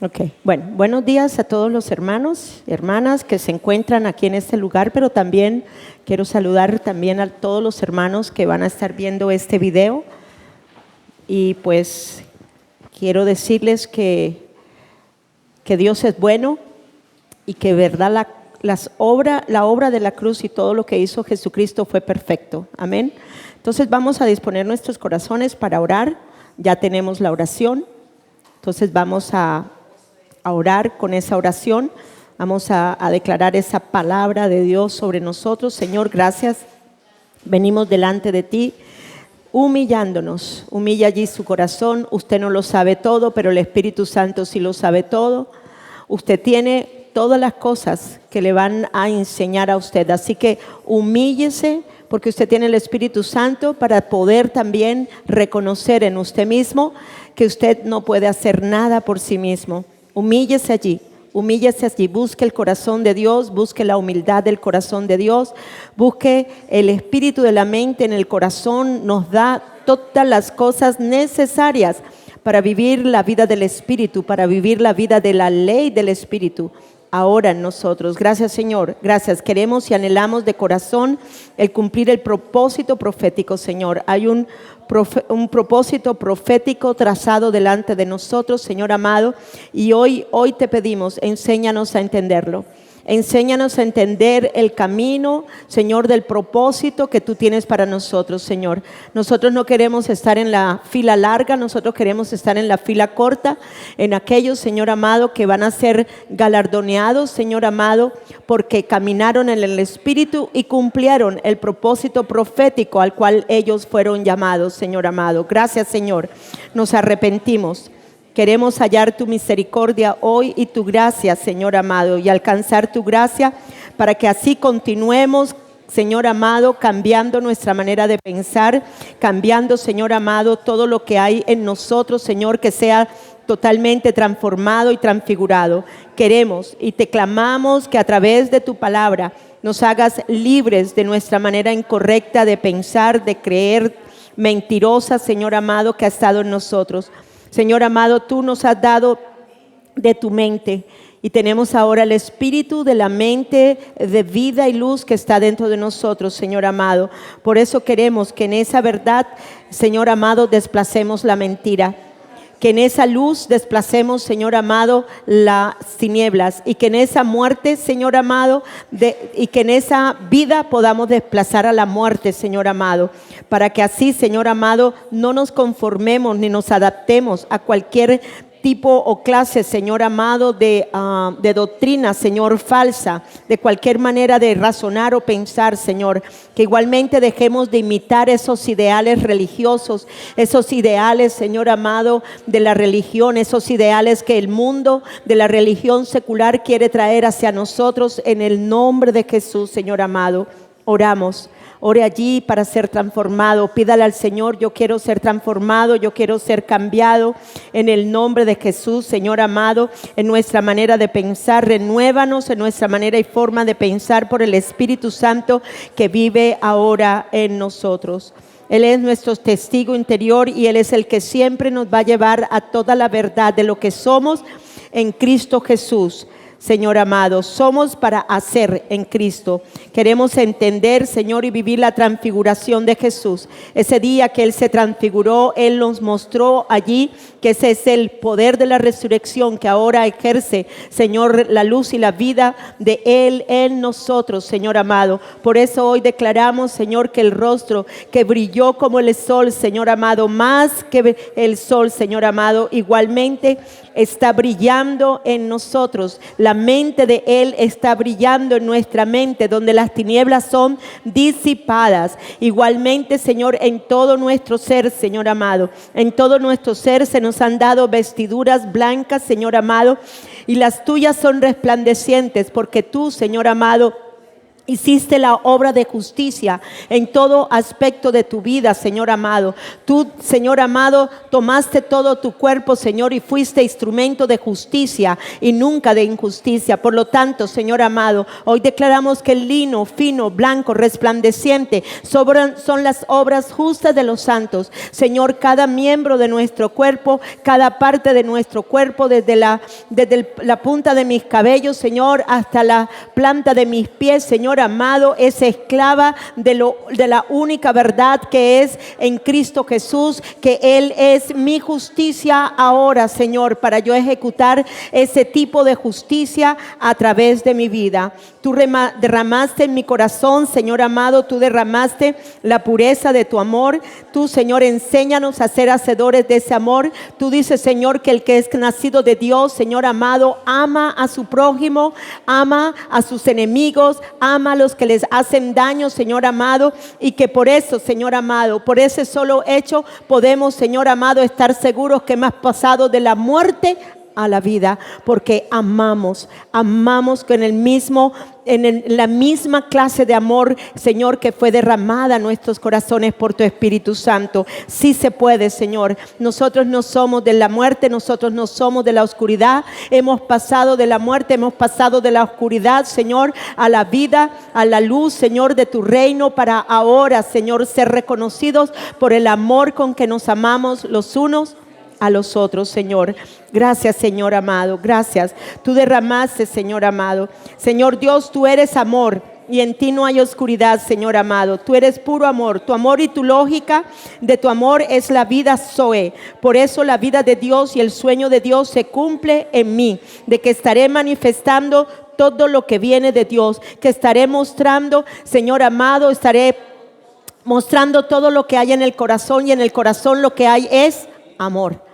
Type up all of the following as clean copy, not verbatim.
Ok, bueno, buenos días a todos los hermanos y hermanas que se encuentran aquí en este lugar, pero también quiero saludar también a todos los hermanos que van a estar viendo este video. Y pues quiero decirles que Dios es bueno y que verdad la obra de la cruz y todo lo que hizo Jesucristo fue perfecto. Amén. Entonces vamos a disponer nuestros corazones para orar. Ya tenemos la oración. Entonces vamos a orar con esa oración. Vamos a declarar esa palabra de Dios sobre nosotros. Señor, gracias. Venimos delante de ti humillándonos. Humilla allí su corazón. Usted no lo sabe todo, pero el Espíritu Santo sí lo sabe todo. Usted tiene todas las cosas que le van a enseñar a usted. Así que humíllese, porque usted tiene el Espíritu Santo para poder también reconocer en usted mismo que usted no puede hacer nada por sí mismo. Humíllese allí, busque el corazón de Dios, busque la humildad del corazón de Dios, busque el espíritu de la mente en el corazón. Nos da todas las cosas necesarias para vivir la vida del Espíritu, para vivir la vida de la ley del Espíritu. Ahora en nosotros. Gracias, Señor. Gracias. Queremos y anhelamos de corazón el cumplir el propósito profético, Señor. Hay un propósito profético trazado delante de nosotros, Señor amado, y hoy te pedimos, enséñanos a entenderlo. Enséñanos a entender el camino, Señor, del propósito que tú tienes para nosotros, Señor. Nosotros no queremos estar en la fila larga, nosotros queremos estar en la fila corta, en aquellos, Señor amado, que van a ser galardoneados, Señor amado, porque caminaron en el Espíritu y cumplieron el propósito profético al cual ellos fueron llamados, Señor amado. Gracias, Señor. Nos arrepentimos. Queremos hallar tu misericordia hoy y tu gracia, Señor amado, y alcanzar tu gracia para que así continuemos, Señor amado, cambiando nuestra manera de pensar, cambiando, Señor amado, todo lo que hay en nosotros, Señor, que sea totalmente transformado y transfigurado. Queremos y te clamamos que a través de tu palabra nos hagas libres de nuestra manera incorrecta de pensar, de creer, mentirosa, Señor amado, que ha estado en nosotros. Señor amado, tú nos has dado de tu mente y tenemos ahora el espíritu de la mente de vida y luz que está dentro de nosotros, Señor amado. Por eso queremos que en esa verdad, Señor amado, desplacemos la mentira. Que en esa luz desplacemos, Señor amado, las tinieblas. Y que en esa muerte, Señor amado, y que en esa vida podamos desplazar a la muerte, Señor amado. Para que así, Señor amado, no nos conformemos ni nos adaptemos a cualquier tipo o clase, Señor amado, de doctrina, Señor, falsa, de cualquier manera de razonar o pensar, Señor, que igualmente dejemos de imitar esos ideales religiosos, esos ideales, Señor amado, de la religión, esos ideales que el mundo de la religión secular quiere traer hacia nosotros. En el nombre de Jesús, Señor amado, oramos. Ore allí para ser transformado. Pídale al Señor: yo quiero ser transformado, yo quiero ser cambiado en el nombre de Jesús, Señor amado, en nuestra manera de pensar. Renuévanos en nuestra manera y forma de pensar por el Espíritu Santo que vive ahora en nosotros. Él es nuestro testigo interior y Él es el que siempre nos va a llevar a toda la verdad de lo que somos en Cristo Jesús. Señor amado, somos para hacer en Cristo. Queremos entender, Señor, y vivir la transfiguración de Jesús. Ese día que Él se transfiguró, Él nos mostró allí que ese es el poder de la resurrección que ahora ejerce, Señor, la luz y la vida de Él en nosotros, Señor amado. Por eso hoy declaramos, Señor, que el rostro que brilló como el sol, Señor amado, más que el sol, Señor amado, igualmente está brillando en nosotros. La mente de Él está brillando en nuestra mente, donde las tinieblas son disipadas. Igualmente, Señor, en todo nuestro ser, Señor amado, en todo nuestro ser se nos han dado vestiduras blancas, Señor amado, y las tuyas son resplandecientes, porque tú, Señor amado, Hiciste la obra de justicia en todo aspecto de tu vida, Señor amado. Tú, Señor amado, tomaste todo tu cuerpo, Señor, y fuiste instrumento de justicia y nunca de injusticia. Por lo tanto, Señor amado, hoy declaramos que el lino fino, blanco, resplandeciente son las obras justas de los santos. Señor, cada miembro de nuestro cuerpo, cada parte de nuestro cuerpo, desde la punta de mis cabellos, Señor, hasta la planta de mis pies, Señor amado, es esclava de la única verdad que es en Cristo Jesús, que Él es mi justicia ahora, Señor, para yo ejecutar ese tipo de justicia a través de mi vida. Tú derramaste en mi corazón, Señor amado, tú derramaste la pureza de tu amor. Tú, Señor, enséñanos a ser hacedores de ese amor. Tú dices, Señor, que el que es nacido de Dios, Señor amado, ama a su prójimo, ama a sus enemigos, ama a los que les hacen daño, Señor amado, y que por eso, Señor amado, por ese solo hecho podemos, Señor amado, estar seguros que hemos pasado de la muerte a la vida, porque amamos con la misma clase de amor, Señor, que fue derramada en nuestros corazones por tu Espíritu Santo. Sí se puede, Señor. Nosotros no somos de la muerte, nosotros no somos de la oscuridad. Hemos pasado de la muerte, hemos pasado de la oscuridad, Señor, a la vida, a la luz, Señor, de tu reino, para ahora, Señor, ser reconocidos por el amor con que nos amamos los unos a los otros, Señor. Gracias, Señor amado, gracias. Tú derramaste, Señor amado. Señor Dios, tú eres amor y en ti no hay oscuridad, Señor amado. Tú eres puro amor. Tu amor y tu lógica de tu amor es la vida Zoe. Por eso la vida de Dios y el sueño de Dios se cumple en mí, de que estaré manifestando todo lo que viene de Dios, que estaré mostrando, Señor amado, estaré mostrando todo lo que hay en el corazón, y en el corazón lo que hay es amor.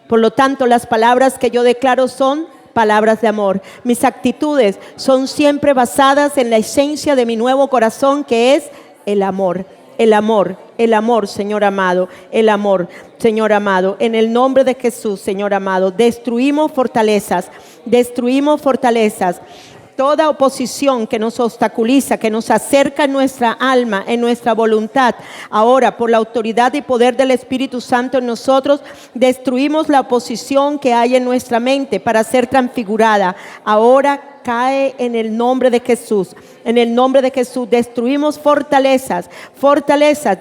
Por lo tanto, las palabras que yo declaro son palabras de amor. Mis actitudes son siempre basadas en la esencia de mi nuevo corazón, que es el amor. El amor, el amor, Señor amado, el amor, Señor amado. En el nombre de Jesús, Señor amado, destruimos fortalezas. Toda oposición que nos obstaculiza, que nos acerca en nuestra alma, en nuestra voluntad, ahora por la autoridad y poder del Espíritu Santo en nosotros, destruimos la oposición que hay en nuestra mente para ser transfigurada. Ahora cae en el nombre de Jesús. En el nombre de Jesús destruimos fortalezas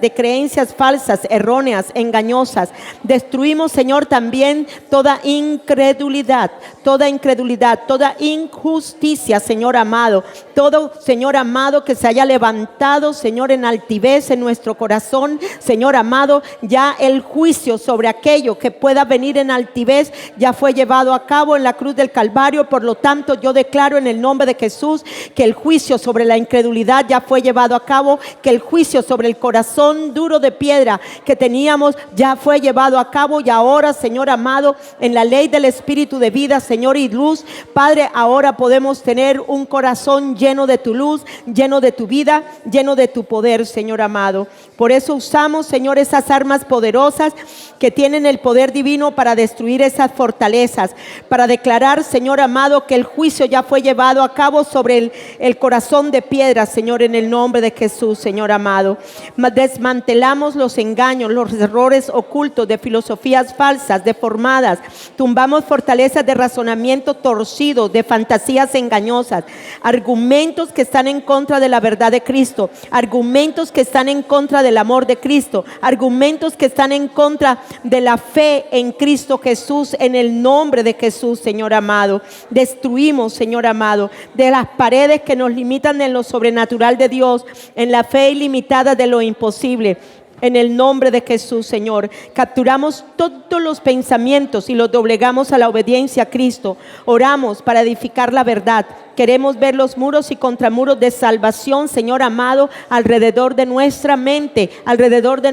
de creencias falsas, erróneas, engañosas. Destruimos, Señor, también toda incredulidad, toda injusticia, Señor amado. Todo, Señor amado, que se haya levantado, Señor, en altivez en nuestro corazón, Señor amado, ya el juicio sobre aquello que pueda venir en altivez ya fue llevado a cabo en la cruz del Calvario. Por lo tanto, yo declaro en el nombre de Jesús que el juicio sobre la incredulidad ya fue llevado a cabo, que el juicio sobre el corazón duro de piedra que teníamos ya fue llevado a cabo. Y ahora, Señor amado, en la ley del Espíritu de vida, Señor, y luz, Padre, ahora podemos tener un corazón lleno de tu luz, lleno de tu vida, lleno de tu poder, Señor amado. Por eso usamos, Señor, esas armas poderosas que tienen el poder divino para destruir esas fortalezas, para declarar, Señor amado, que el juicio ya fue llevado a cabo sobre el corazón de piedra, Señor, en el nombre de Jesús, Señor amado. Desmantelamos los engaños, los errores ocultos de filosofías falsas, deformadas. Tumbamos fortalezas de razonamiento torcido, de fantasías engañosas, argumentos que están en contra de la verdad de Cristo, argumentos que están en contra del amor de Cristo, argumentos que están en contra de la fe en Cristo Jesús, en el nombre de Jesús, Señor amado. Destruimos, Señor amado, de las paredes que nos limitan en lo sobrenatural de Dios, en la fe ilimitada de lo imposible. En el nombre de Jesús, Señor, capturamos todos los pensamientos y los doblegamos a la obediencia a Cristo. Oramos para edificar la verdad. Queremos ver los muros y contramuros de salvación, Señor amado, alrededor de nuestra mente, alrededor de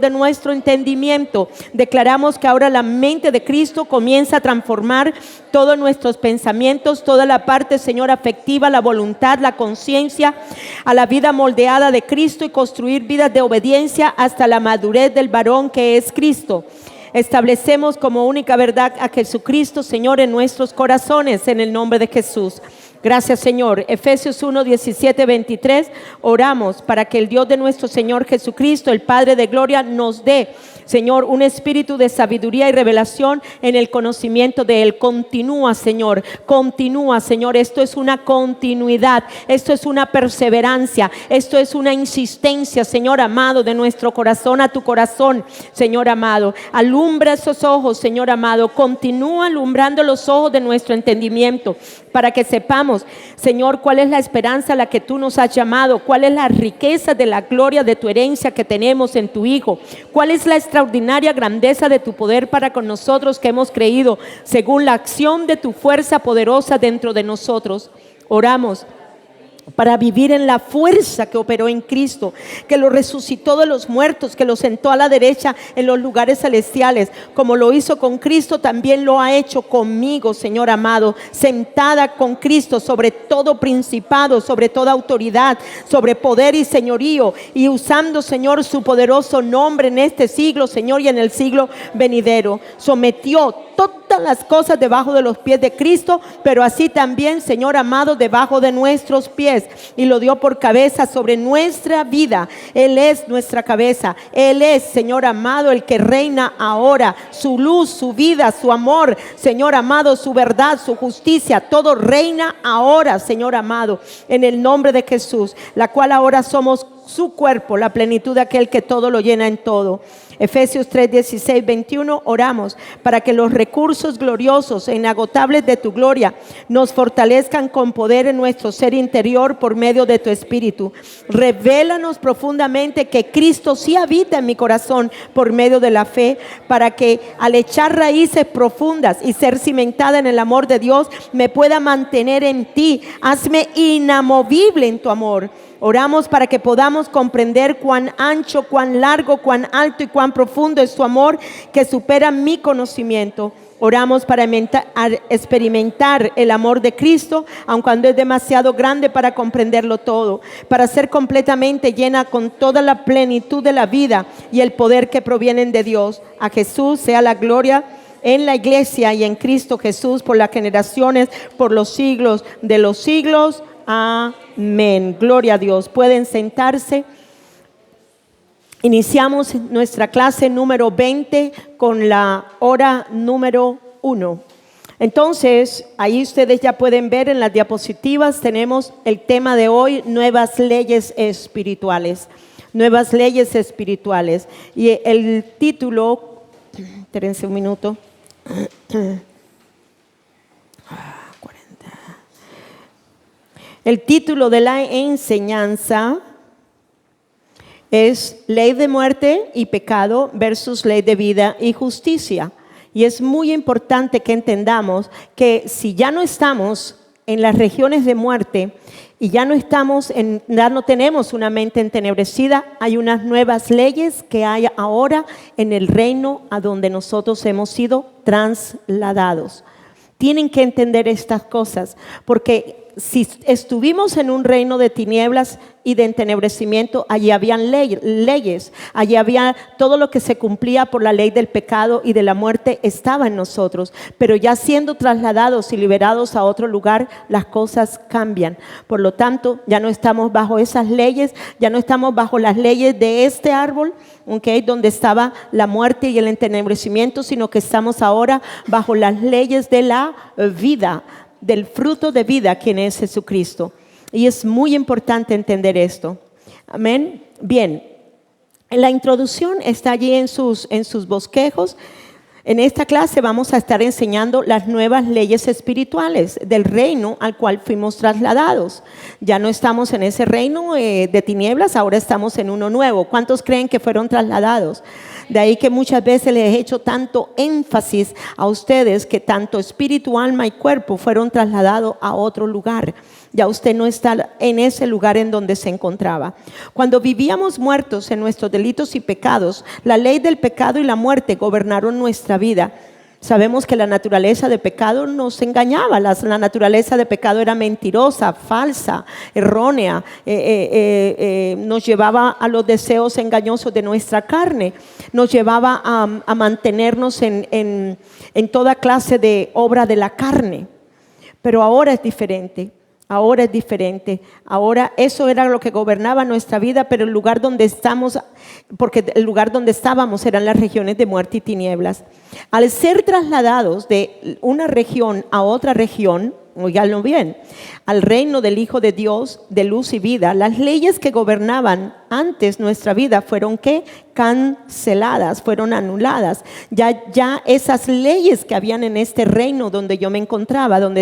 nuestro entendimiento. Declaramos que ahora la mente de Cristo comienza a transformar todos nuestros pensamientos, toda la parte, Señor, afectiva, la voluntad, la conciencia, a la vida moldeada de Cristo, y construir vidas de obediencia hasta la madurez del varón que es Cristo. Establecemos como única verdad a Jesucristo, Señor, en nuestros corazones, en el nombre de Jesús. Gracias, Señor. Efesios 1, 17, 23. Oramos para que el Dios de nuestro Señor Jesucristo, el Padre de gloria, nos dé, Señor, un espíritu de sabiduría y revelación en el conocimiento de Él. Continúa, Señor. Continúa, Señor. Esto es una continuidad. Esto es una perseverancia. Esto es una insistencia, Señor amado, de nuestro corazón a tu corazón, Señor amado. Alumbra esos ojos, Señor amado. Continúa alumbrando los ojos de nuestro entendimiento para que sepamos, Señor, cuál es la esperanza a la que tú nos has llamado, cuál es la riqueza de la gloria de tu herencia que tenemos en tu Hijo, cuál es la extraordinaria grandeza de tu poder para con nosotros que hemos creído, según la acción de tu fuerza poderosa dentro de nosotros. Oramos para vivir en la fuerza que operó en Cristo, que lo resucitó de los muertos, que lo sentó a la derecha en los lugares celestiales. Como lo hizo con Cristo, también lo ha hecho conmigo, Señor amado, sentada con Cristo sobre todo principado, sobre toda autoridad, sobre poder y señorío, y usando, Señor, su poderoso nombre en este siglo, Señor, y en el siglo venidero. Sometió todas las cosas debajo de los pies de Cristo, pero así también, Señor amado, debajo de nuestros pies, y lo dio por cabeza sobre nuestra vida. Él es nuestra cabeza. Él es, Señor amado, el que reina ahora. Su luz, su vida, su amor, Señor amado, su verdad, su justicia, todo reina ahora, Señor amado, en el nombre de Jesús, la cual ahora somos su cuerpo, la plenitud de aquel que todo lo llena en todo. Efesios 3, 16, 21. Oramos para que los recursos gloriosos e inagotables de tu gloria nos fortalezcan con poder en nuestro ser interior por medio de tu Espíritu. Revélanos profundamente que Cristo sí habita en mi corazón por medio de la fe, para que al echar raíces profundas y ser cimentada en el amor de Dios, me pueda mantener en ti. Hazme inamovible en tu amor. Oramos para que podamos comprender cuán ancho, cuán largo, cuán alto y cuán profundo es tu amor, que supera mi conocimiento. Oramos para experimentar el amor de Cristo, aun cuando es demasiado grande para comprenderlo todo, para ser completamente llena con toda la plenitud de la vida y el poder que provienen de Dios. A Jesús sea la gloria en la iglesia y en Cristo Jesús por las generaciones, por los siglos de los siglos. Amén. Gloria a Dios. Pueden sentarse. Iniciamos nuestra clase número 20 con la hora número 1. Entonces, ahí ustedes ya pueden ver en las diapositivas, tenemos el tema de hoy: nuevas leyes espirituales. Nuevas leyes espirituales. Y el título, espérense un minuto. El título de la enseñanza es Ley de muerte y pecado versus ley de vida y justicia. Y es muy importante que entendamos que si ya no estamos en las regiones de muerte y ya no tenemos una mente entenebrecida, hay unas nuevas leyes que hay ahora en el reino a donde nosotros hemos sido trasladados. Tienen que entender estas cosas, porque si estuvimos en un reino de tinieblas y de entenebrecimiento, allí habían leyes, allí había todo lo que se cumplía por la ley del pecado y de la muerte estaba en nosotros, pero ya siendo trasladados y liberados a otro lugar, las cosas cambian. Por lo tanto, ya no estamos bajo esas leyes, ya no estamos bajo las leyes de este árbol, donde estaba la muerte y el entenebrecimiento, sino que estamos ahora bajo las leyes de la vida, del fruto de vida, quien es Jesucristo. Y es muy importante entender esto. Amén. Bien, la introducción está allí en sus bosquejos. En esta clase vamos a estar enseñando las nuevas leyes espirituales del reino al cual fuimos trasladados. Ya no estamos en ese reino de tinieblas, ahora estamos en uno nuevo. ¿Cuántos creen que fueron trasladados? De ahí que muchas veces les he hecho tanto énfasis a ustedes que tanto espíritu, alma y cuerpo fueron trasladados a otro lugar. Ya usted no está en ese lugar en donde se encontraba. Cuando vivíamos muertos en nuestros delitos y pecados, la ley del pecado y la muerte gobernaron nuestra vida. Sabemos que la naturaleza de pecado nos engañaba, la naturaleza de pecado era mentirosa, falsa, errónea, nos llevaba a los deseos engañosos de nuestra carne, nos llevaba a mantenernos en toda clase de obra de la carne. Pero ahora es diferente. Ahora es diferente. Ahora eso era lo que gobernaba nuestra vida, pero el lugar donde estamos, porque el lugar donde estábamos eran las regiones de muerte y tinieblas. Al ser trasladados de una región a otra región, oiganlo bien, al reino del Hijo de Dios, de luz y vida, las leyes que gobernaban antes nuestra vida fueron ¿qué? Canceladas, fueron anuladas. Ya esas leyes que habían en este reino donde yo me encontraba, donde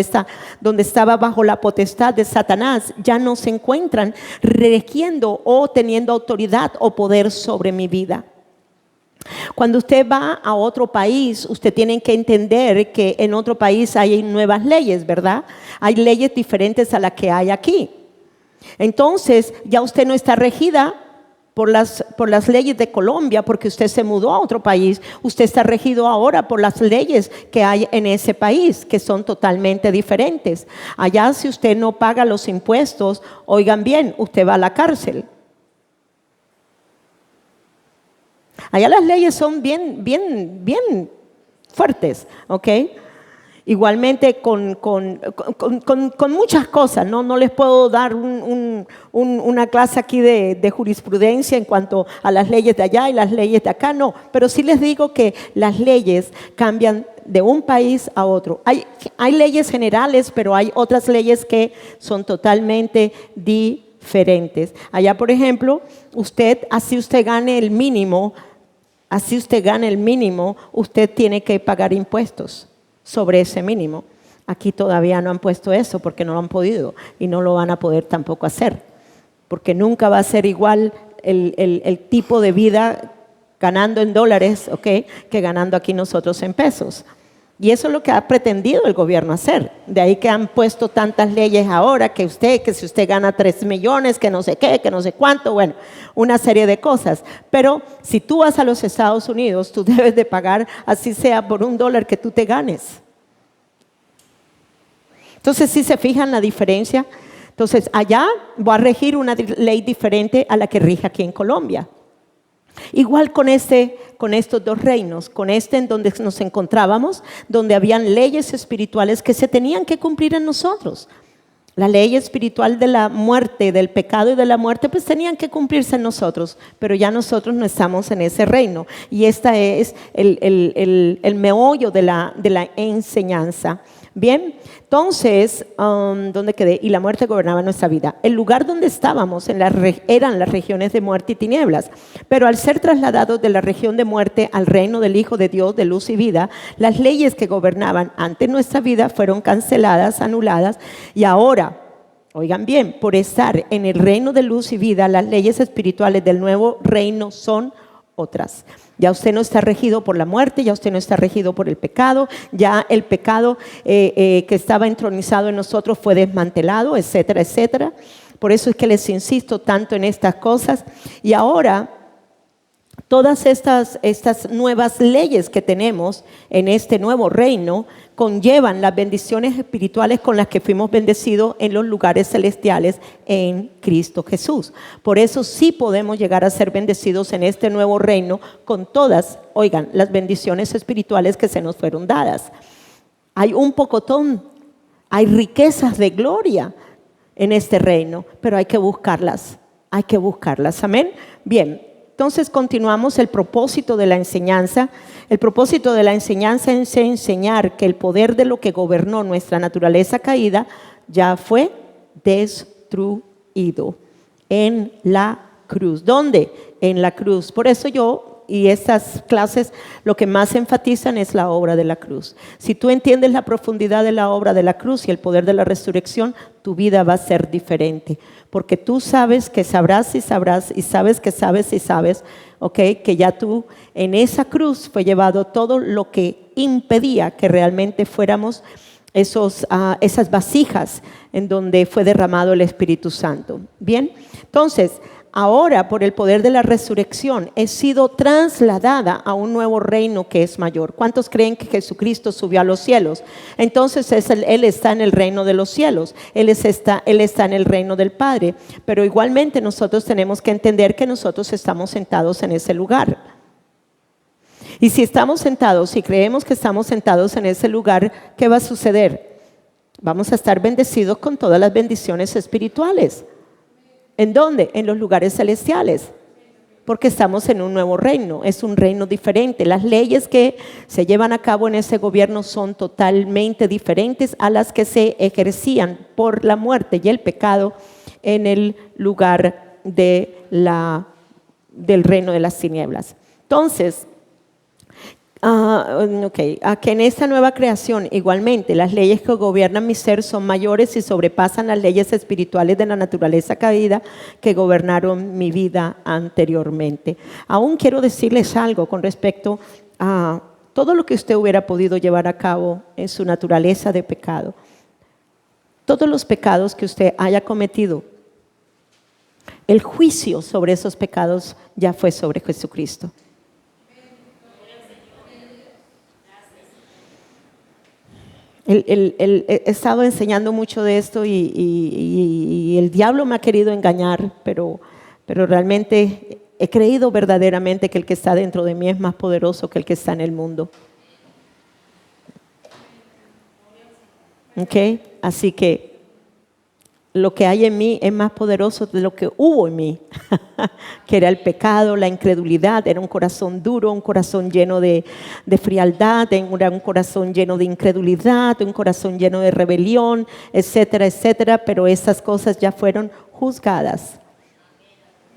estaba bajo la potestad de Satanás, ya no se encuentran regiendo o teniendo autoridad o poder sobre mi vida. Cuando usted va a otro país, usted tiene que entender que en otro país hay nuevas leyes, ¿verdad? Hay leyes diferentes a las que hay aquí. Entonces, ya usted no está regida por las leyes de Colombia porque usted se mudó a otro país. Usted está regido ahora por las leyes que hay en ese país, que son totalmente diferentes. Allá, si usted no paga los impuestos, oigan bien, usted va a la cárcel. Allá las leyes son bien fuertes, ¿ok? Igualmente con muchas cosas, ¿no? No les puedo dar una clase aquí de jurisprudencia en cuanto a las leyes de allá y las leyes de acá, no. Pero sí les digo que las leyes cambian de un país a otro. Hay leyes generales, pero hay otras leyes que son totalmente diferentes. Allá, por ejemplo, así usted gane el mínimo, usted tiene que pagar impuestos sobre ese mínimo. Aquí todavía no han puesto eso porque no lo han podido y no lo van a poder tampoco hacer, porque nunca va a ser igual el tipo de vida ganando en dólares, ¿okay?, que ganando aquí nosotros en pesos. Y eso es lo que ha pretendido el gobierno hacer. De ahí que han puesto tantas leyes ahora, que si usted gana 3 millones, que no sé qué, que no sé cuánto, bueno, una serie de cosas. Pero si tú vas a los Estados Unidos, tú debes de pagar, así sea por $1 que tú te ganes. Entonces, ¿sí se fijan la diferencia? Entonces, allá va a regir una ley diferente a la que rige aquí en Colombia. Igual con estos dos reinos, con en donde nos encontrábamos, donde habían leyes espirituales que se tenían que cumplir en nosotros. La ley espiritual de la muerte, del pecado y de la muerte, pues tenían que cumplirse en nosotros, pero ya nosotros no estamos en ese reino. Y esta es el meollo de la enseñanza. Bien, entonces, ¿dónde quedé? Y la muerte gobernaba nuestra vida. El lugar donde estábamos eran las regiones de muerte y tinieblas, pero al ser trasladados de la región de muerte al reino del Hijo de Dios, de luz y vida, las leyes que gobernaban ante nuestra vida fueron canceladas, anuladas, y ahora, oigan bien, por estar en el reino de luz y vida, las leyes espirituales del nuevo reino son otras. Ya usted no está regido por la muerte, ya usted no está regido por el pecado, ya el pecado que estaba entronizado en nosotros fue desmantelado, etcétera, etcétera. Por eso es que les insisto tanto en estas cosas. Y ahora, todas estas nuevas leyes que tenemos en este nuevo reino conllevan las bendiciones espirituales con las que fuimos bendecidos en los lugares celestiales en Cristo Jesús. Por eso sí podemos llegar a ser bendecidos en este nuevo reino con todas, oigan, las bendiciones espirituales que se nos fueron dadas. Hay un pocotón, hay riquezas de gloria en este reino, pero hay que buscarlas, amén. Bien. Entonces continuamos el propósito de la enseñanza. El propósito de la enseñanza es enseñar que el poder de lo que gobernó nuestra naturaleza caída ya fue destruido en la cruz. ¿Dónde? En la cruz. Por eso y estas clases lo que más enfatizan es la obra de la cruz. Si tú entiendes la profundidad de la obra de la cruz y el poder de la resurrección, tu vida va a ser diferente. Porque tú sabes que sabrás y sabrás y sabes que sabes y sabes, ¿okay?, que ya tú en esa cruz fue llevado todo lo que impedía que realmente fuéramos esas vasijas en donde fue derramado el Espíritu Santo. Bien, entonces, ahora, por el poder de la resurrección, he sido trasladada a un nuevo reino que es mayor. ¿Cuántos creen que Jesucristo subió a los cielos? Entonces, Él está en el reino de los cielos. Él está en el reino del Padre. Pero igualmente nosotros tenemos que entender que nosotros estamos sentados en ese lugar. Y si estamos sentados y creemos que estamos sentados en ese lugar, ¿qué va a suceder? Vamos a estar bendecidos con todas las bendiciones espirituales. ¿En dónde? En los lugares celestiales. Porque estamos en un nuevo reino, es un reino diferente. Las leyes que se llevan a cabo en ese gobierno son totalmente diferentes a las que se ejercían por la muerte y el pecado en el lugar del reino de las tinieblas. Entonces, a que en esta nueva creación igualmente las leyes que gobiernan mi ser son mayores y sobrepasan las leyes espirituales de la naturaleza caída que gobernaron mi vida anteriormente. Aún quiero decirles algo con respecto a todo lo que usted hubiera podido llevar a cabo en su naturaleza de pecado. Todos los pecados que usted haya cometido, el juicio sobre esos pecados ya fue sobre Jesucristo. He estado enseñando mucho de esto y el diablo me ha querido engañar, pero realmente he creído verdaderamente que el que está dentro de mí es más poderoso que el que está en el mundo. ¿Ok? Así que lo que hay en mí es más poderoso de lo que hubo en mí, que era el pecado, la incredulidad, era un corazón duro, un corazón lleno de frialdad, era un corazón lleno de incredulidad, un corazón lleno de rebelión, etcétera, etcétera, pero esas cosas ya fueron juzgadas.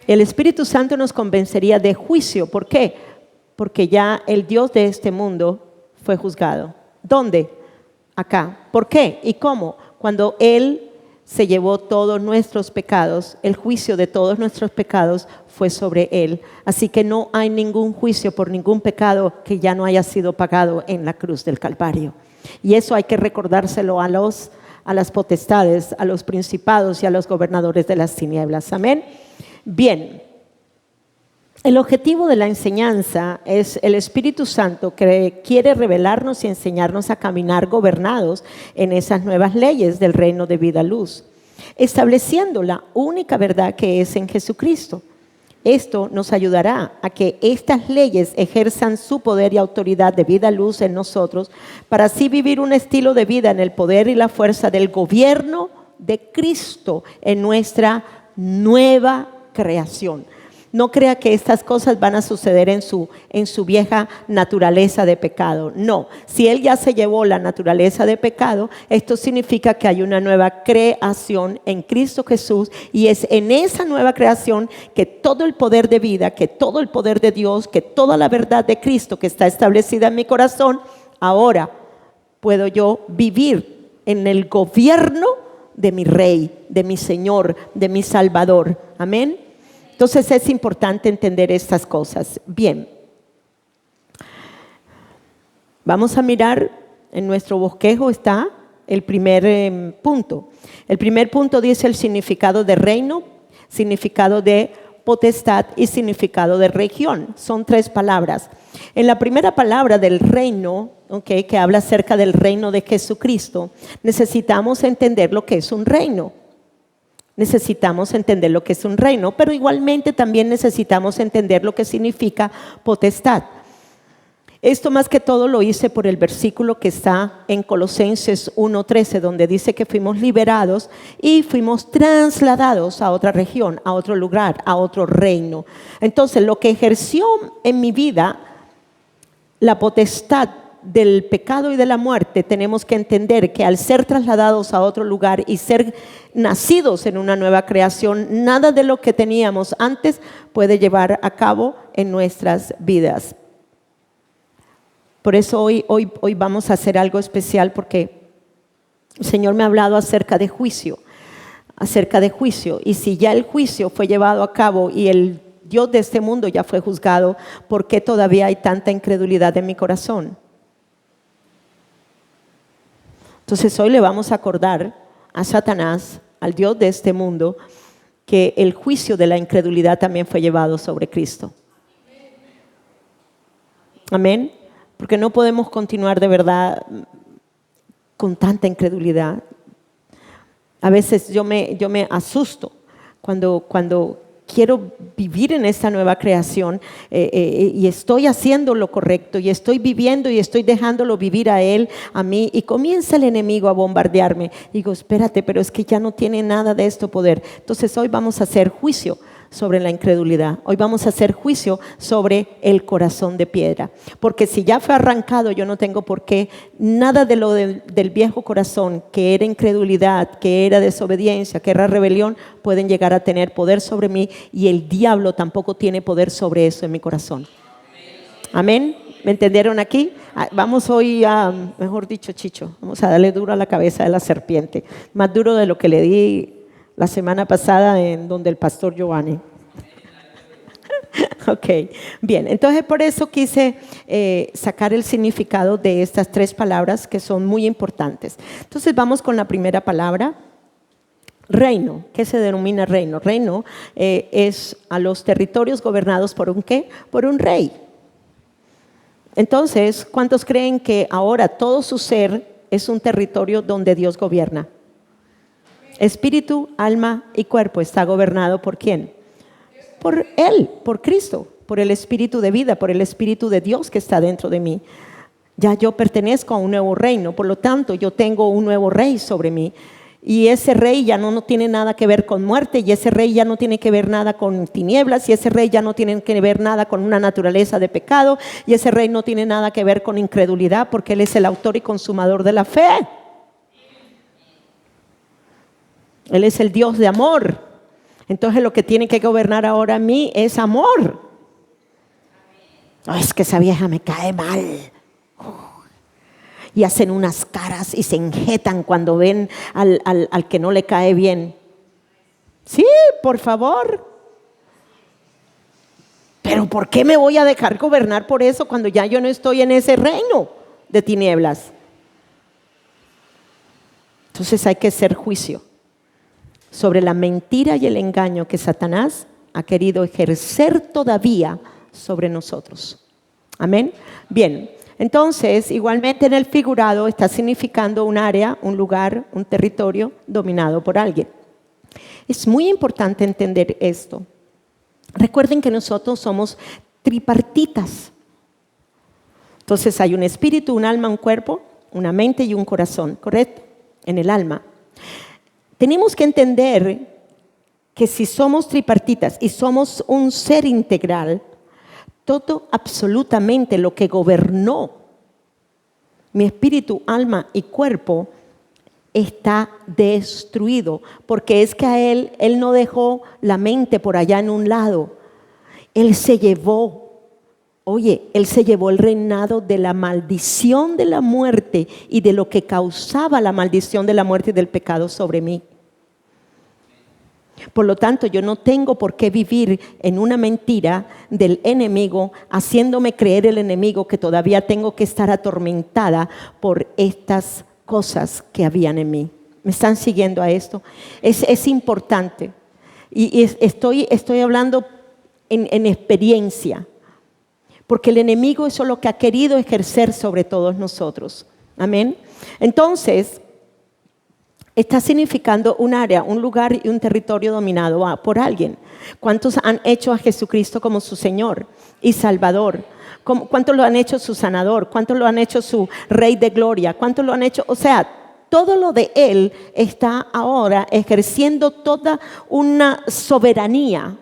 El Espíritu Santo nos convencería de juicio. ¿Por qué? Porque ya el Dios de este mundo fue juzgado. ¿Dónde? Acá. ¿Por qué? ¿Y cómo? Cuando Él se llevó todos nuestros pecados, el juicio de todos nuestros pecados fue sobre Él. Así que no hay ningún juicio por ningún pecado que ya no haya sido pagado en la cruz del Calvario. Y eso hay que recordárselo a las potestades, a los principados y a los gobernadores de las tinieblas. Amén. Bien. El objetivo de la enseñanza es el Espíritu Santo que quiere revelarnos y enseñarnos a caminar gobernados en esas nuevas leyes del reino de vida luz, estableciendo la única verdad que es en Jesucristo. Esto nos ayudará a que estas leyes ejerzan su poder y autoridad de vida luz en nosotros para así vivir un estilo de vida en el poder y la fuerza del gobierno de Cristo en nuestra nueva creación. No crea que estas cosas van a suceder en su vieja naturaleza de pecado. No, si Él ya se llevó la naturaleza de pecado, esto significa que hay una nueva creación en Cristo Jesús y es en esa nueva creación que todo el poder de vida, que todo el poder de Dios, que toda la verdad de Cristo que está establecida en mi corazón, ahora puedo yo vivir en el gobierno de mi Rey, de mi Señor, de mi Salvador. Amén. Entonces es importante entender estas cosas. Bien, vamos a mirar, en nuestro bosquejo está el primer punto. El primer punto dice el significado de reino, significado de potestad y significado de región. Son 3 palabras. En la primera palabra del reino, que habla acerca del reino de Jesucristo, necesitamos entender lo que es un reino. Necesitamos entender lo que es un reino, pero igualmente también necesitamos entender lo que significa potestad. Esto más que todo lo hice por el versículo que está en Colosenses 1:13, donde dice que fuimos liberados y fuimos trasladados a otra región, a otro lugar, a otro reino. Entonces, lo que ejerció en mi vida la potestad del pecado y de la muerte, tenemos que entender que al ser trasladados a otro lugar y ser nacidos en una nueva creación, nada de lo que teníamos antes puede llevar a cabo en nuestras vidas. Por eso hoy vamos a hacer algo especial, porque el Señor me ha hablado acerca de juicio, y si ya el juicio fue llevado a cabo y el Dios de este mundo ya fue juzgado, ¿por qué todavía hay tanta incredulidad en mi corazón? Entonces hoy le vamos a acordar a Satanás, al Dios de este mundo, que el juicio de la incredulidad también fue llevado sobre Cristo. Amén. Porque no podemos continuar de verdad con tanta incredulidad. A veces yo me asusto cuando quiero vivir en esta nueva creación y estoy haciendo lo correcto y estoy viviendo y estoy dejándolo vivir a Él, a mí, y comienza el enemigo a bombardearme. Digo, espérate, pero es que ya no tiene nada de esto poder. Entonces hoy vamos a hacer juicio sobre la incredulidad. Hoy vamos a hacer juicio sobre el corazón de piedra. Porque si ya fue arrancado, yo no tengo por qué, nada de lo del viejo corazón, que era incredulidad, que era desobediencia, que era rebelión, pueden llegar a tener poder sobre mí, y el diablo tampoco tiene poder sobre eso en mi corazón. Amén. ¿Me entendieron aquí? Vamos hoy a, mejor dicho, Chicho, vamos a darle duro a la cabeza de la serpiente. Más duro de lo que le di la semana pasada en donde el pastor Giovanni. Ok, bien, entonces por eso quise sacar el significado de estas 3 palabras que son muy importantes. Entonces vamos con la primera palabra, reino. ¿Qué se denomina reino? Reino es a los territorios gobernados por un ¿qué? Por un rey. Entonces, ¿cuántos creen que ahora todo su ser es un territorio donde Dios gobierna? Espíritu, alma y cuerpo está gobernado ¿por quién? Por Él, por Cristo, por el Espíritu de vida, por el Espíritu de Dios que está dentro de mí. Ya yo pertenezco a un nuevo reino, por lo tanto yo tengo un nuevo rey sobre mí. Y ese rey ya no tiene nada que ver con muerte, y ese rey ya no tiene que ver nada con tinieblas, y ese rey ya no tiene que ver nada con una naturaleza de pecado, y ese rey no tiene nada que ver con incredulidad, porque Él es el autor y consumador de la fe. Él es el Dios de amor. Entonces lo que tiene que gobernar ahora a mí es amor. Oh, es que esa vieja me cae mal. Y hacen unas caras y se enjetan cuando ven al que no le cae bien. Sí, por favor. Pero ¿por qué me voy a dejar gobernar por eso cuando ya yo no estoy en ese reino de tinieblas? Entonces hay que hacer juicio sobre la mentira y el engaño que Satanás ha querido ejercer todavía sobre nosotros. Amén. Bien, entonces igualmente en el figurado está significando un área, un lugar, un territorio dominado por alguien. Es muy importante entender esto. Recuerden que nosotros somos tripartitas. Entonces hay un espíritu, un alma, un cuerpo, una mente y un corazón, ¿correcto? En el alma. Tenemos que entender que si somos tripartitas y somos un ser integral, todo absolutamente lo que gobernó mi espíritu, alma y cuerpo está destruido, porque es que a Él no dejó la mente por allá en un lado. Él se llevó el reinado de la maldición de la muerte y de lo que causaba la maldición de la muerte y del pecado sobre mí. Por lo tanto, yo no tengo por qué vivir en una mentira del enemigo, haciéndome creer el enemigo que todavía tengo que estar atormentada por estas cosas que habían en mí. ¿Me están siguiendo a esto? Es importante. Y estoy hablando en experiencia. Porque el enemigo eso es lo que ha querido ejercer sobre todos nosotros. Amén. Entonces, está significando un área, un lugar y un territorio dominado por alguien. ¿Cuántos han hecho a Jesucristo como su Señor y Salvador? ¿Cuántos lo han hecho su sanador? ¿Cuántos lo han hecho su Rey de Gloria? ¿Cuántos lo han hecho? O sea, todo lo de Él está ahora ejerciendo toda una soberanía.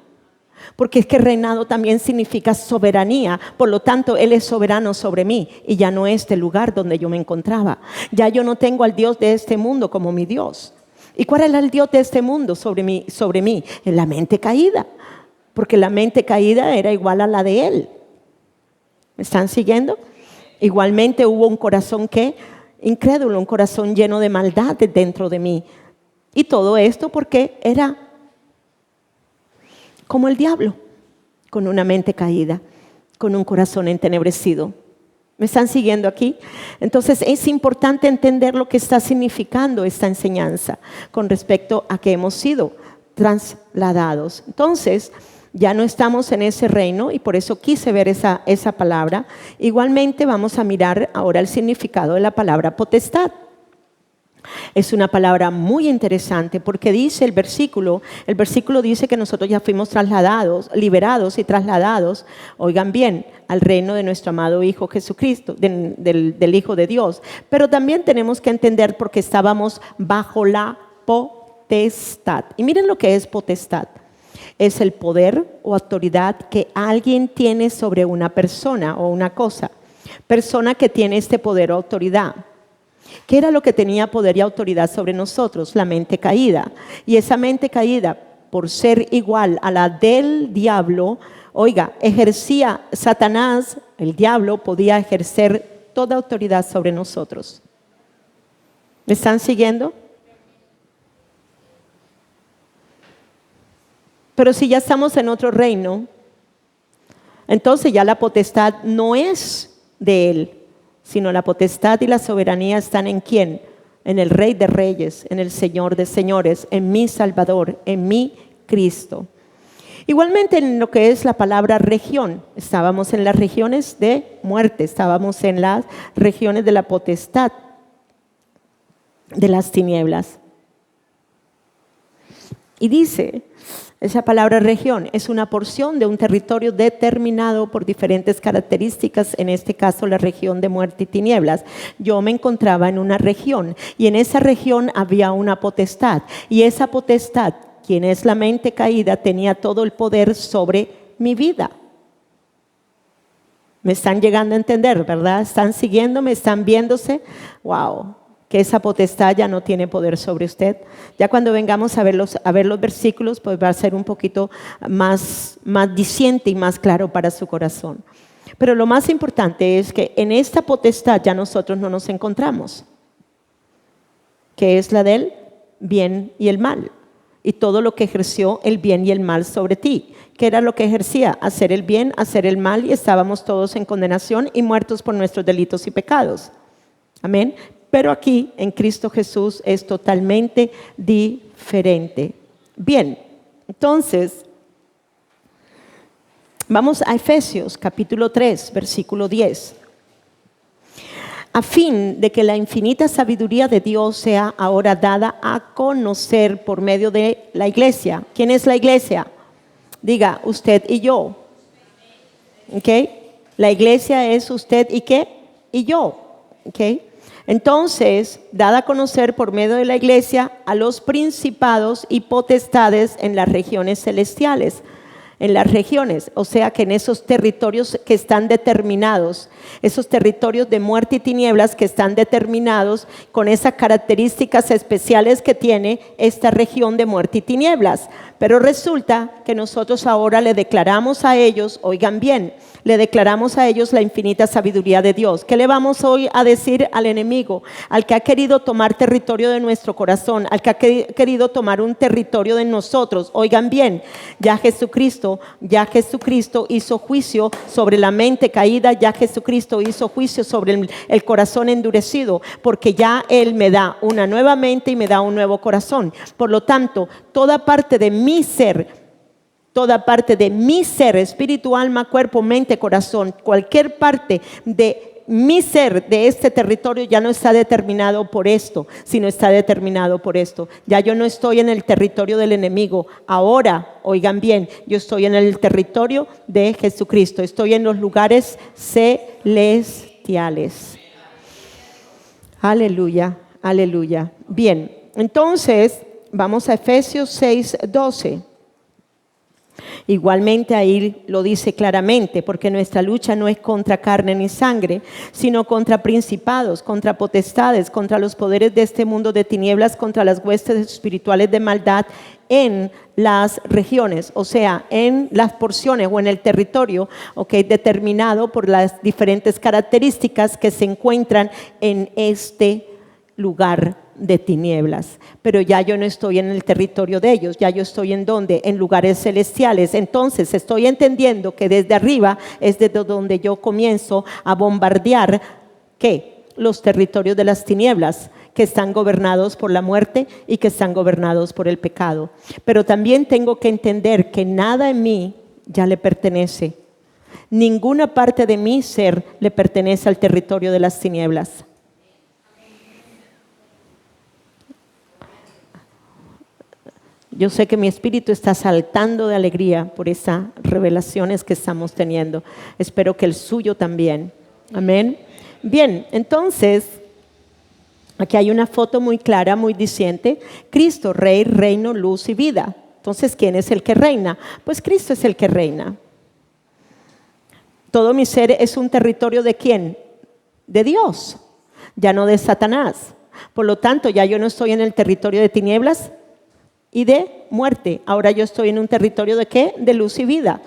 Porque es que reinado también significa soberanía. Por lo tanto, Él es soberano sobre mí. Y ya no es este lugar donde yo me encontraba. Ya yo no tengo al Dios de este mundo como mi Dios. ¿Y cuál era el Dios de este mundo sobre mí? En la mente caída. Porque la mente caída era igual a la de Él. ¿Me están siguiendo? Igualmente hubo un corazón incrédulo, un corazón lleno de maldad dentro de mí. Y todo esto porque era como el diablo, con una mente caída, con un corazón entenebrecido. ¿Me están siguiendo aquí? Entonces es importante entender lo que está significando esta enseñanza con respecto a que hemos sido trasladados. Entonces ya no estamos en ese reino y por eso quise ver esa palabra. Igualmente vamos a mirar ahora el significado de la palabra potestad. Es una palabra muy interesante porque dice el versículo dice que nosotros ya fuimos trasladados, liberados y trasladados, oigan bien, al reino de nuestro amado Hijo Jesucristo, del Hijo de Dios. Pero también tenemos que entender porque estábamos bajo la potestad. Y miren lo que es potestad. Es el poder o autoridad que alguien tiene sobre una persona o una cosa. Persona que tiene este poder o autoridad. ¿Qué era lo que tenía poder y autoridad sobre nosotros? La mente caída. Y esa mente caída, por ser igual a la del diablo, oiga, ejercía Satanás, el diablo, podía ejercer toda autoridad sobre nosotros. ¿Me están siguiendo? Pero si ya estamos en otro reino, entonces ya la potestad no es de él, sino la potestad y la soberanía están en ¿quién? En el Rey de Reyes, en el Señor de Señores, en mi Salvador, en mi Cristo. Igualmente en lo que es la palabra región, estábamos en las regiones de muerte, estábamos en las regiones de la potestad, de las tinieblas. Y dice, esa palabra región es una porción de un territorio determinado por diferentes características, en este caso la región de muerte y tinieblas. Yo me encontraba en una región y en esa región había una potestad y esa potestad, quien es la mente caída, tenía todo el poder sobre mi vida. ¿Me están llegando a entender, verdad? ¿Están siguiéndome? ¿Están viéndose? ¡Wow! Que esa potestad ya no tiene poder sobre usted. Ya cuando vengamos a ver los versículos, pues va a ser un poquito más diciente y más claro para su corazón. Pero lo más importante es que en esta potestad ya nosotros no nos encontramos, que es la del bien y el mal. Y todo lo que ejerció el bien y el mal sobre ti. ¿Qué era lo que ejercía? Hacer el bien, hacer el mal, y estábamos todos en condenación y muertos por nuestros delitos y pecados. Amén. Pero aquí en Cristo Jesús es totalmente diferente. Bien, entonces vamos a Efesios capítulo 3, versículo 10. A fin de que la infinita sabiduría de Dios sea ahora dada a conocer por medio de la iglesia. ¿Quién es la iglesia? Diga, usted y yo. ¿Ok? La iglesia es usted y ¿qué? Y yo. ¿Ok? Entonces, dada a conocer por medio de la iglesia a los principados y potestades en las regiones celestiales. En las regiones, o sea que en esos territorios que están determinados, esos territorios de muerte y tinieblas que están determinados con esas características especiales que tiene esta región de muerte y tinieblas. Pero resulta que nosotros ahora le declaramos a ellos, oigan bien, le declaramos a ellos la infinita sabiduría de Dios. ¿Qué le vamos hoy a decir al enemigo? Al que ha querido tomar territorio de nuestro corazón, al que ha querido tomar un territorio de nosotros. Oigan bien, ya Jesucristo hizo juicio sobre la mente caída, ya Jesucristo hizo juicio sobre el corazón endurecido, porque ya Él me da una nueva mente y me da un nuevo corazón. Por lo tanto, toda parte de mi ser, espíritu, alma, cuerpo, mente, corazón, cualquier parte de mi ser, de este territorio, ya no está determinado por esto, sino está determinado por esto. Ya yo no estoy en el territorio del enemigo. Ahora, oigan bien, yo estoy en el territorio de Jesucristo. Estoy en los lugares celestiales. Aleluya, aleluya. Bien, entonces vamos a Efesios 6:12. Igualmente ahí lo dice claramente, porque nuestra lucha no es contra carne ni sangre, sino contra principados, contra potestades, contra los poderes de este mundo de tinieblas, contra las huestes espirituales de maldad en las regiones, o sea, en las porciones o en el territorio, determinado por las diferentes características que se encuentran en este lugar de tinieblas. Pero ya yo no estoy en el territorio de ellos, ya yo estoy en donde, en lugares celestiales. Entonces estoy entendiendo que desde arriba es desde donde yo comienzo a bombardear ¿qué? Los territorios de las tinieblas, que están gobernados por la muerte y que están gobernados por el pecado. Pero también tengo que entender que nada en mí ya le pertenece. Ninguna parte de mi ser le pertenece al territorio de las tinieblas. Yo sé que mi espíritu está saltando de alegría por esas revelaciones que estamos teniendo. Espero que el suyo también. Amén. Bien, entonces, aquí hay una foto muy clara, muy diciente. Cristo, Rey, reino, luz y vida. Entonces, ¿quién es el que reina? Pues Cristo es el que reina. Todo mi ser es un territorio ¿de quién? De Dios, ya no de Satanás. Por lo tanto, ya yo no estoy en el territorio de tinieblas y de muerte. Ahora yo estoy en un territorio ¿de qué? De luz y vida,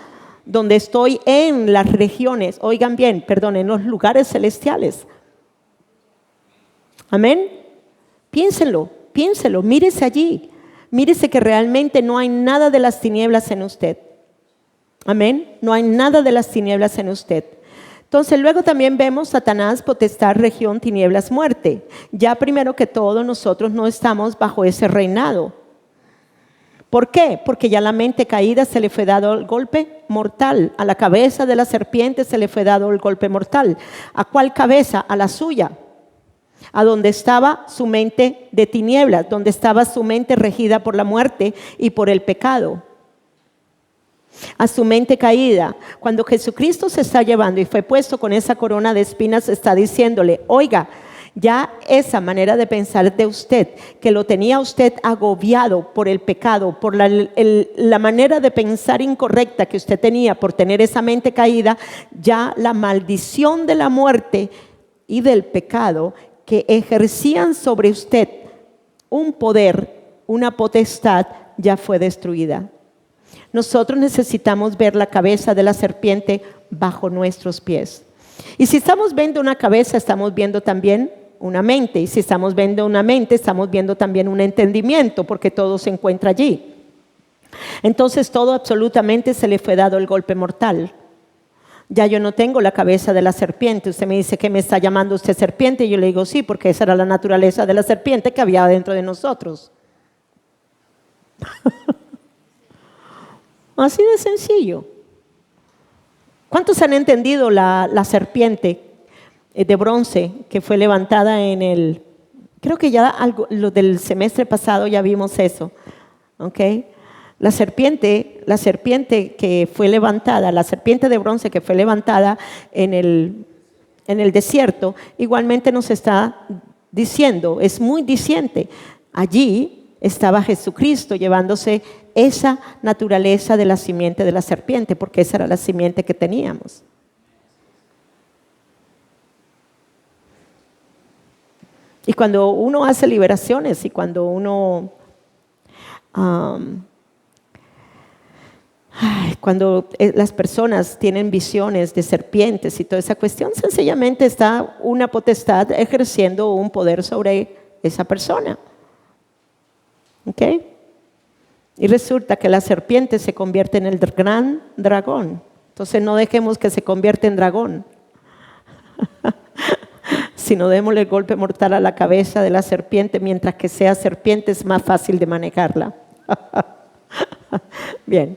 donde estoy en las regiones, oigan bien, perdón, en los lugares celestiales. Amén. Piénselo, mírese allí. Mírese que realmente no hay nada de las tinieblas en usted. Amén. No hay nada de las tinieblas en usted. Entonces luego también vemos Satanás, potestad, región, tinieblas, muerte. Ya primero que todo nosotros no estamos bajo ese reinado. ¿Por qué? Porque ya a la mente caída se le fue dado el golpe mortal. A la cabeza de la serpiente se le fue dado el golpe mortal. ¿A cuál cabeza? A la suya. A donde estaba su mente de tinieblas, donde estaba su mente regida por la muerte y por el pecado. A su mente caída. Cuando Jesucristo se está llevando y fue puesto con esa corona de espinas, está diciéndole, oiga, ya esa manera de pensar de usted, que lo tenía usted agobiado por el pecado, por la manera de pensar incorrecta que usted tenía por tener esa mente caída, ya la maldición de la muerte y del pecado que ejercían sobre usted un poder, una potestad, ya fue destruida. Nosotros necesitamos ver la cabeza de la serpiente bajo nuestros pies. Y si estamos viendo una cabeza, estamos viendo también una mente. Y si estamos viendo una mente, estamos viendo también un entendimiento, porque todo se encuentra allí. Entonces todo absolutamente se le fue dado el golpe mortal. Ya yo no tengo la cabeza de la serpiente. Usted me dice, ¿qué me está llamando usted serpiente? Y yo le digo, sí, porque esa era la naturaleza de la serpiente que había dentro de nosotros. Así de sencillo. ¿Cuántos han entendido la serpiente de bronce que fue levantada creo que ya lo del semestre pasado ya vimos eso, ¿ok? La serpiente que fue levantada, la serpiente de bronce que fue levantada en el desierto, igualmente nos está diciendo, es muy diciente, allí estaba Jesucristo llevándose esa naturaleza de la simiente de la serpiente, porque esa era la simiente que teníamos. Y cuando uno hace liberaciones y cuando uno cuando las personas tienen visiones de serpientes y toda esa cuestión, sencillamente está una potestad ejerciendo un poder sobre esa persona. ¿Ok? Y resulta que la serpiente se convierte en el gran dragón. Entonces no dejemos que se convierta en dragón, sino démosle el golpe mortal a la cabeza de la serpiente. Mientras que sea serpiente es más fácil de manejarla. Bien.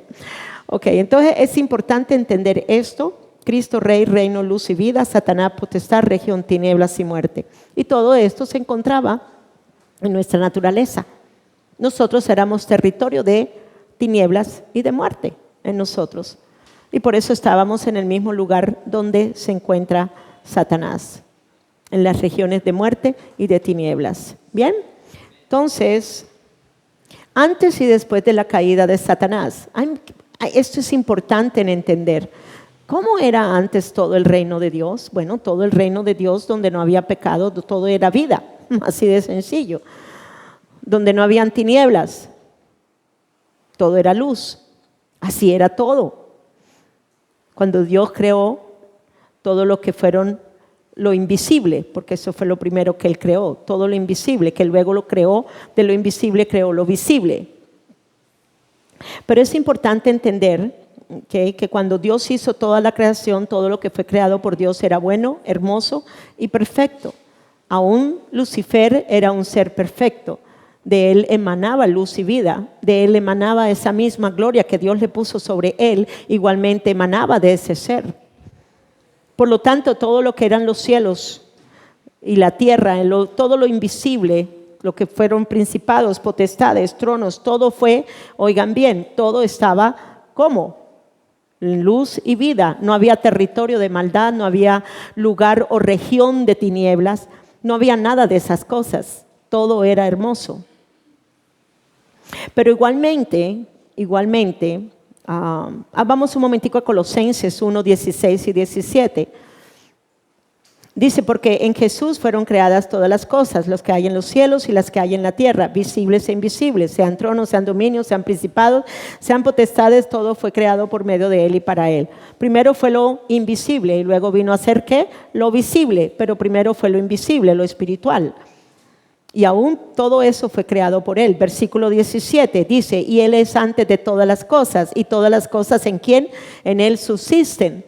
Ok, entonces es importante entender esto. Cristo, Rey, reino, luz y vida. Satanás, potestad, región, tinieblas y muerte. Y todo esto se encontraba en nuestra naturaleza. Nosotros éramos territorio de tinieblas y de muerte en nosotros. Y por eso estábamos en el mismo lugar donde se encuentra Satanás, en las regiones de muerte y de tinieblas. Bien, entonces, antes y después de la caída de Satanás, esto es importante en entender. ¿Cómo era antes todo el reino de Dios? Bueno, todo el reino de Dios donde no había pecado, todo era vida, así de sencillo. Donde no habían tinieblas, todo era luz, así era todo. Cuando Dios creó todo lo que fueron lo invisible, porque eso fue lo primero que Él creó, todo lo invisible, que luego lo creó, de lo invisible creó lo visible. Pero es importante entender que cuando Dios hizo toda la creación, todo lo que fue creado por Dios era bueno, hermoso y perfecto. Aún Lucifer era un ser perfecto. De él emanaba luz y vida, de él emanaba esa misma gloria que Dios le puso sobre él, igualmente emanaba de ese ser. Por lo tanto, todo lo que eran los cielos y la tierra, todo lo invisible, lo que fueron principados, potestades, tronos, todo fue, oigan bien, todo estaba ¿cómo? Luz y vida. No había territorio de maldad, no había lugar o región de tinieblas, no había nada de esas cosas. Todo era hermoso. Pero igualmente, vamos un momentico a Colosenses 1, 16 y 17. Dice, porque en Jesús fueron creadas todas las cosas, los que hay en los cielos y las que hay en la tierra, visibles e invisibles, sean tronos, sean dominios, sean principados, sean potestades, todo fue creado por medio de Él y para Él. Primero fue lo invisible y luego vino a ser ¿qué? Lo visible, pero primero fue lo invisible, lo espiritual. Y aún todo eso fue creado por Él. Versículo 17 dice, y Él es antes de todas las cosas, y todas las cosas ¿en quién? En Él subsisten.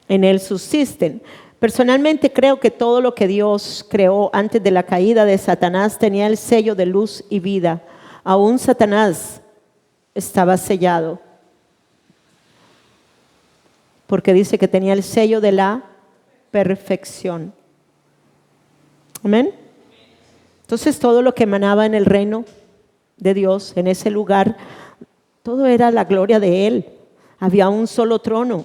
En Él subsisten. Personalmente creo que todo lo que Dios creó antes de la caída de Satanás tenía el sello de luz y vida. Aún Satanás estaba sellado, porque dice que tenía el sello de la perfección. Amén. Entonces todo lo que emanaba en el reino de Dios, en ese lugar, todo era la gloria de Él. Había un solo trono.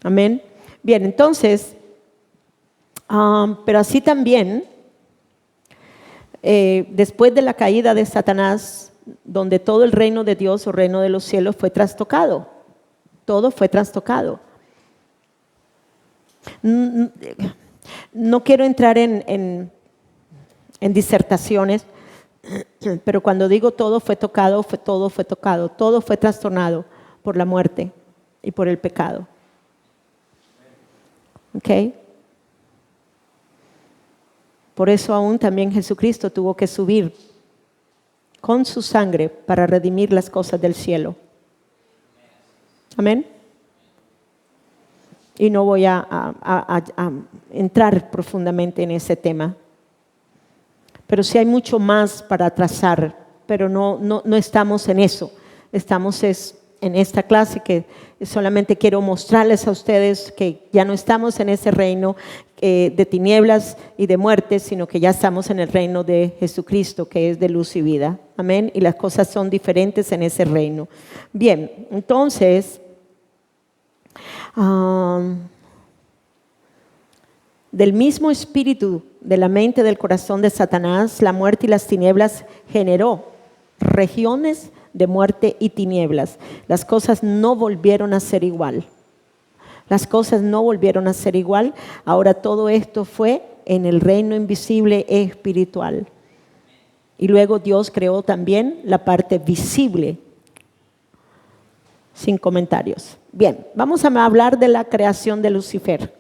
Amén. Bien, entonces, pero así también, después de la caída de Satanás, donde todo el reino de Dios o reino de los cielos fue trastocado, todo fue trastocado. No quiero entrar en disertaciones, pero cuando digo todo fue tocado, todo fue trastornado por la muerte y por el pecado. ¿Ok? Por eso aún también Jesucristo tuvo que subir con su sangre para redimir las cosas del cielo. Amén. Y no voy a entrar profundamente en ese tema. Pero sí hay mucho más para trazar, pero no estamos en eso. Estamos en esta clase que solamente quiero mostrarles a ustedes que ya no estamos en ese reino de tinieblas y de muerte, sino que ya estamos en el reino de Jesucristo, que es de luz y vida. Amén. Y las cosas son diferentes en ese reino. Bien, entonces, del mismo espíritu de la mente del corazón de Satanás, la muerte y las tinieblas generó regiones de muerte y tinieblas. Las cosas no volvieron a ser igual. Las cosas no volvieron a ser igual. Ahora todo esto fue en el reino invisible espiritual. Y luego Dios creó también la parte visible. Sin comentarios. Bien, vamos a hablar de la creación de Lucifer.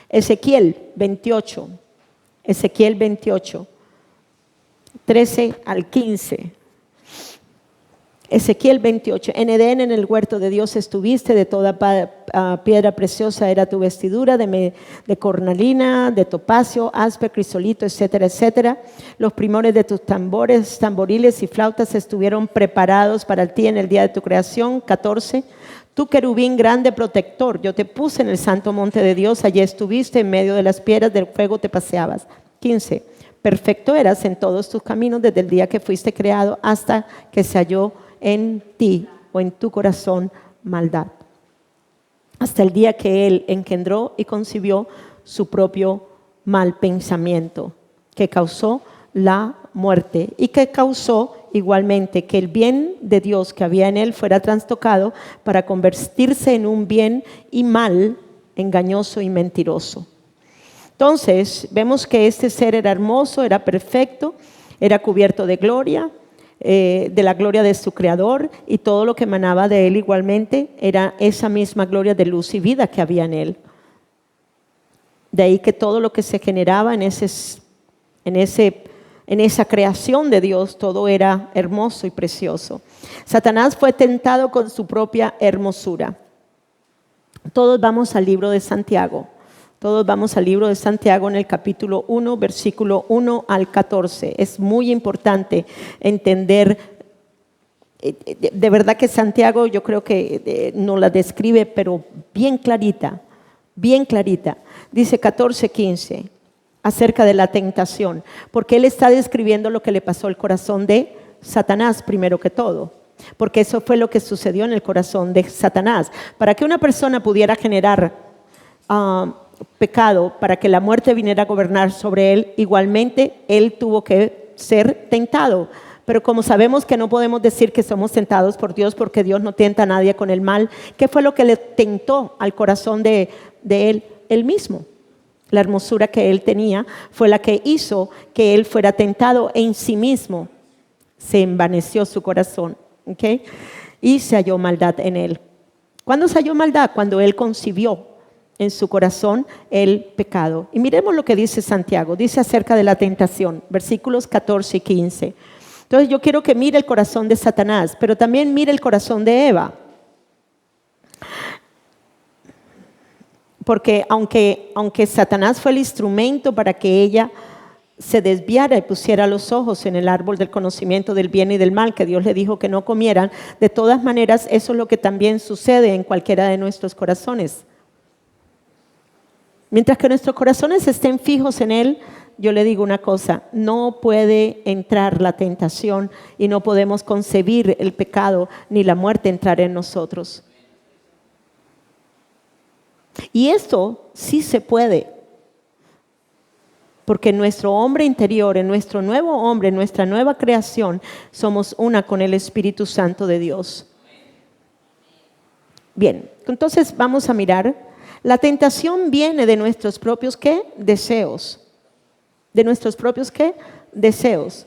Ezequiel 28, 13 al 15. Ezequiel 28, en Edén, en el huerto de Dios estuviste, de toda piedra preciosa era tu vestidura, de cornalina, de topacio, aspe, crisolito, etcétera, etcétera. Los primores de tus tambores, tamboriles y flautas estuvieron preparados para ti en el día de tu creación. 14, tú querubín grande protector, yo te puse en el santo monte de Dios, allí estuviste, en medio de las piedras del fuego te paseabas. 15, perfecto eras en todos tus caminos desde el día que fuiste creado hasta que se halló en ti o en tu corazón maldad, hasta el día que Él engendró y concibió su propio mal pensamiento, que causó la muerte y que causó igualmente que el bien de Dios que había en Él fuera trastocado para convertirse en un bien y mal engañoso y mentiroso. Entonces vemos que este ser era hermoso, era perfecto, era cubierto de gloria, de la gloria de su creador, y todo lo que emanaba de él igualmente era esa misma gloria de luz y vida que había en él. De ahí que todo lo que se generaba en esa creación de Dios, todo era hermoso y precioso. Satanás fue tentado con su propia hermosura. Todos vamos al libro de Santiago. Todos vamos al libro de Santiago en el capítulo 1, versículo 1 al 14. Es muy importante entender, de verdad que Santiago yo creo que nos la describe, pero bien clarita, bien clarita. Dice 14, 15. acerca de la tentación, porque él está describiendo lo que le pasó al corazón de Satanás primero que todo, porque eso fue lo que sucedió en el corazón de Satanás. Para que una persona pudiera generar pecado, para que la muerte viniera a gobernar sobre él, igualmente él tuvo que ser tentado. Pero como sabemos que no podemos decir que somos tentados por Dios, porque Dios no tienta a nadie con el mal, ¿qué fue lo que le tentó al corazón de él? Él mismo. La hermosura que él tenía fue la que hizo que él fuera tentado en sí mismo. Se envaneció su corazón, ¿okay? Y se halló maldad en él. ¿Cuándo se halló maldad? Cuando él concibió en su corazón el pecado. Y miremos lo que dice Santiago. Dice acerca de la tentación, versículos 14 y 15. Entonces yo quiero que mire el corazón de Satanás, pero también mire el corazón de Eva. Porque aunque Satanás fue el instrumento para que ella se desviara y pusiera los ojos en el árbol del conocimiento del bien y del mal, que Dios le dijo que no comieran, de todas maneras eso es lo que también sucede en cualquiera de nuestros corazones. Mientras que nuestros corazones estén fijos en Él, yo le digo una cosa, no puede entrar la tentación y no podemos concebir el pecado ni la muerte entrar en nosotros. Y esto sí se puede, porque en nuestro hombre interior, en nuestro nuevo hombre, en nuestra nueva creación, somos una con el Espíritu Santo de Dios. Bien, entonces vamos a mirar. La tentación viene de nuestros propios ¿qué? Deseos. ¿De nuestros propios qué? Deseos.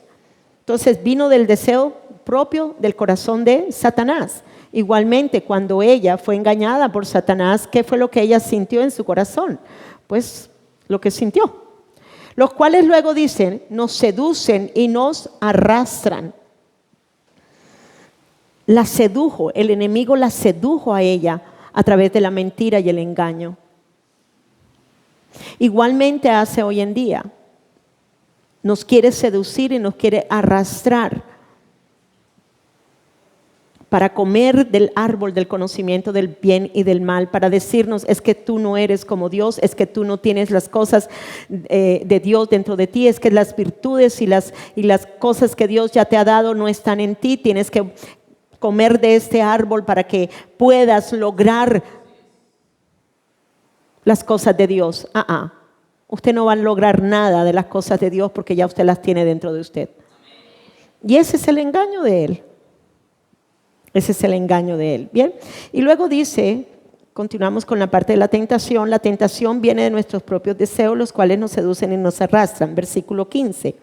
Entonces vino del deseo propio del corazón de Satanás. Igualmente, cuando ella fue engañada por Satanás, ¿qué fue lo que ella sintió en su corazón? Pues lo que sintió. Los cuales luego dicen, nos seducen y nos arrastran. La sedujo, el enemigo la sedujo a ella a través de la mentira y el engaño. Igualmente hace hoy en día. Nos quiere seducir y nos quiere arrastrar para comer del árbol del conocimiento del bien y del mal, para decirnos es que tú no eres como Dios, es que tú no tienes las cosas de Dios dentro de ti, es que las virtudes y las cosas que Dios ya te ha dado no están en ti, tienes que comer de este árbol para que puedas lograr las cosas de Dios. Usted no va a lograr nada de las cosas de Dios porque ya usted las tiene dentro de usted. Y ese es el engaño de él. Ese es el engaño de él. Bien. Y luego dice, continuamos con la parte de la tentación. La tentación viene de nuestros propios deseos, los cuales nos seducen y nos arrastran. Versículo 15.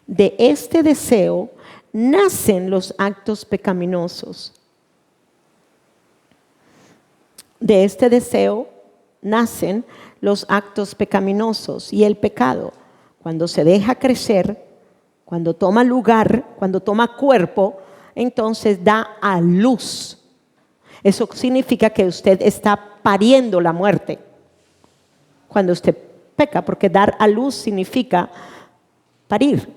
De este deseo nacen los actos pecaminosos. De este deseo nacen los actos pecaminosos. Y el pecado, cuando se deja crecer, cuando toma lugar, cuando toma cuerpo, entonces da a luz. Eso significa que usted está pariendo la muerte cuando usted peca, porque dar a luz significa parir.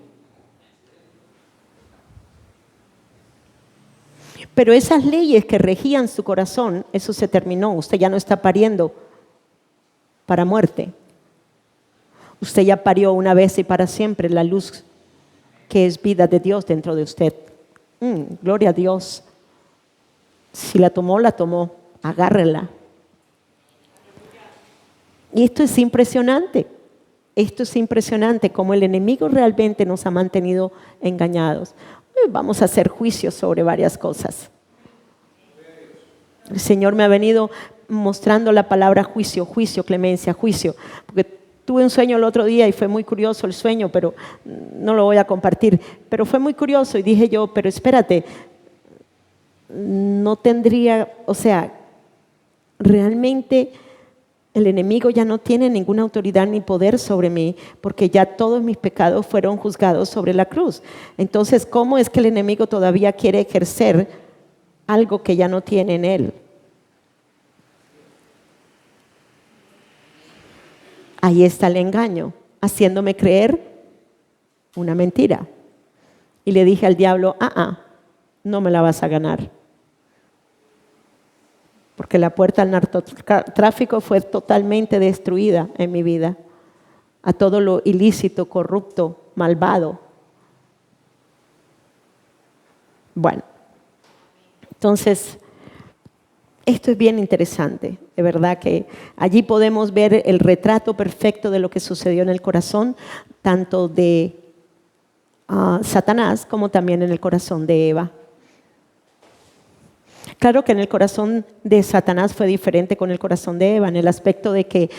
Pero esas leyes que regían su corazón, eso se terminó. Usted ya no está pariendo para muerte. Usted ya parió una vez y para siempre la luz que es vida de Dios dentro de usted. Gloria a Dios. Si la tomó, agárrela. Y esto es impresionante. Esto es impresionante como el enemigo realmente nos ha mantenido engañados. Vamos a hacer juicios sobre varias cosas. El Señor me ha venido mostrando la palabra juicio, clemencia, juicio. Porque tuve un sueño el otro día y fue muy curioso el sueño, pero no lo voy a compartir. Pero fue muy curioso y dije yo, pero espérate, no tendría, realmente el enemigo ya no tiene ninguna autoridad ni poder sobre mí, porque ya todos mis pecados fueron juzgados sobre la cruz. Entonces, ¿cómo es que el enemigo todavía quiere ejercer algo que ya no tiene en él? Ahí está el engaño, haciéndome creer una mentira. Y le dije al diablo, no me la vas a ganar. Porque la puerta al narcotráfico fue totalmente destruida en mi vida. a todo lo ilícito, corrupto, malvado. Bueno, entonces, esto es bien interesante, de verdad que allí podemos ver el retrato perfecto de lo que sucedió en el corazón, tanto de Satanás como también en el corazón de Eva. Claro que en el corazón de Satanás fue diferente con el corazón de Eva, en el aspecto de que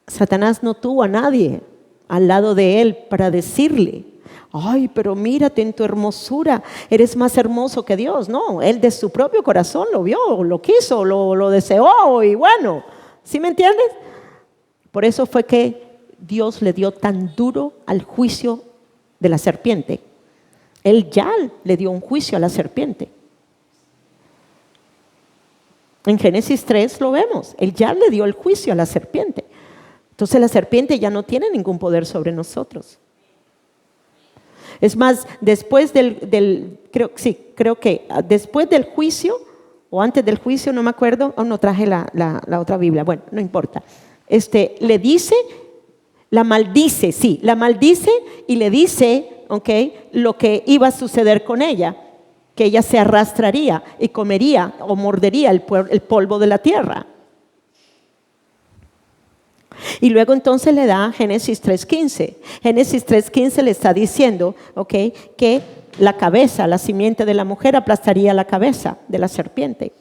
Satanás no tuvo a nadie al lado de él para decirle: ay, pero mírate en tu hermosura, eres más hermoso que Dios. No, él de su propio corazón lo vio, lo quiso, lo deseó y bueno, ¿sí me entiendes? Por eso fue que Dios le dio tan duro al juicio de la serpiente. Él ya le dio un juicio a la serpiente. En Génesis 3 lo vemos, él ya le dio el juicio a la serpiente. Entonces la serpiente ya no tiene ningún poder sobre nosotros. Es más, después creo que después del juicio, o antes del juicio, no me acuerdo, no traje la otra Biblia, bueno, no importa. Le dice, la maldice y le dice, lo que iba a suceder con ella, que ella se arrastraría y comería o mordería el polvo de la tierra. Y luego entonces le da Génesis 3:15. Génesis 3:15 le está diciendo, que la cabeza, la simiente de la mujer aplastaría la cabeza de la serpiente.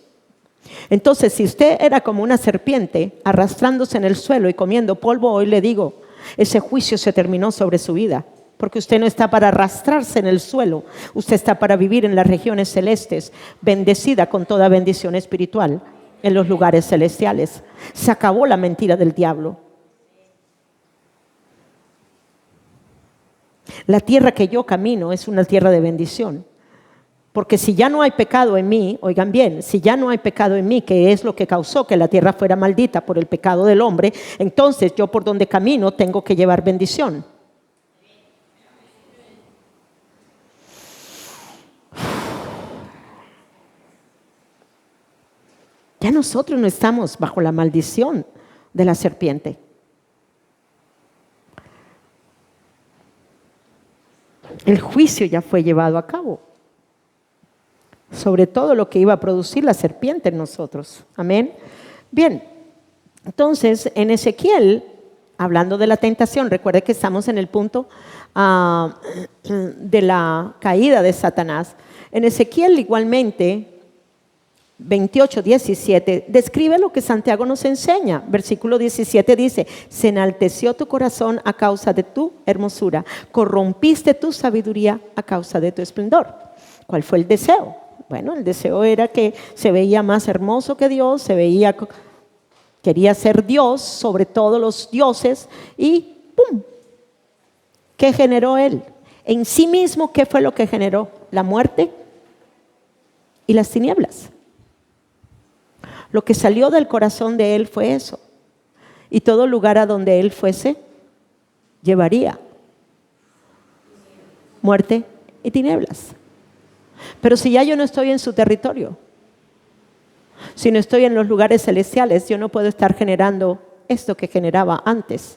Entonces, si usted era como una serpiente arrastrándose en el suelo y comiendo polvo, hoy le digo, ese juicio se terminó sobre su vida. Porque usted no está para arrastrarse en el suelo, usted está para vivir en las regiones celestes, bendecida con toda bendición espiritual en los lugares celestiales. Se acabó la mentira del diablo. La tierra que yo camino es una tierra de bendición. Porque si ya no hay pecado en mí, oigan bien, si ya no hay pecado en mí, que es lo que causó que la tierra fuera maldita por el pecado del hombre, entonces yo por donde camino tengo que llevar bendición. Ya nosotros no estamos bajo la maldición de la serpiente. El juicio ya fue llevado a cabo sobre todo lo que iba a producir la serpiente en nosotros. Amén. Bien, entonces en Ezequiel, hablando de la tentación, recuerde que estamos en el punto de la caída de Satanás. En Ezequiel igualmente 28:17 describe lo que Santiago nos enseña. Versículo 17 dice: se enalteció tu corazón a causa de tu hermosura, corrompiste tu sabiduría a causa de tu esplendor. ¿Cuál fue el deseo? Bueno, el deseo era que se veía más hermoso que Dios, quería ser Dios sobre todos los dioses y ¡pum! ¿Qué generó él? En sí mismo, ¿qué fue lo que generó? La muerte y las tinieblas. Lo que salió del corazón de él fue eso. Y todo lugar a donde él fuese, llevaría muerte y tinieblas. Pero si ya yo no estoy en su territorio, si no estoy en los lugares celestiales, yo no puedo estar generando esto que generaba antes.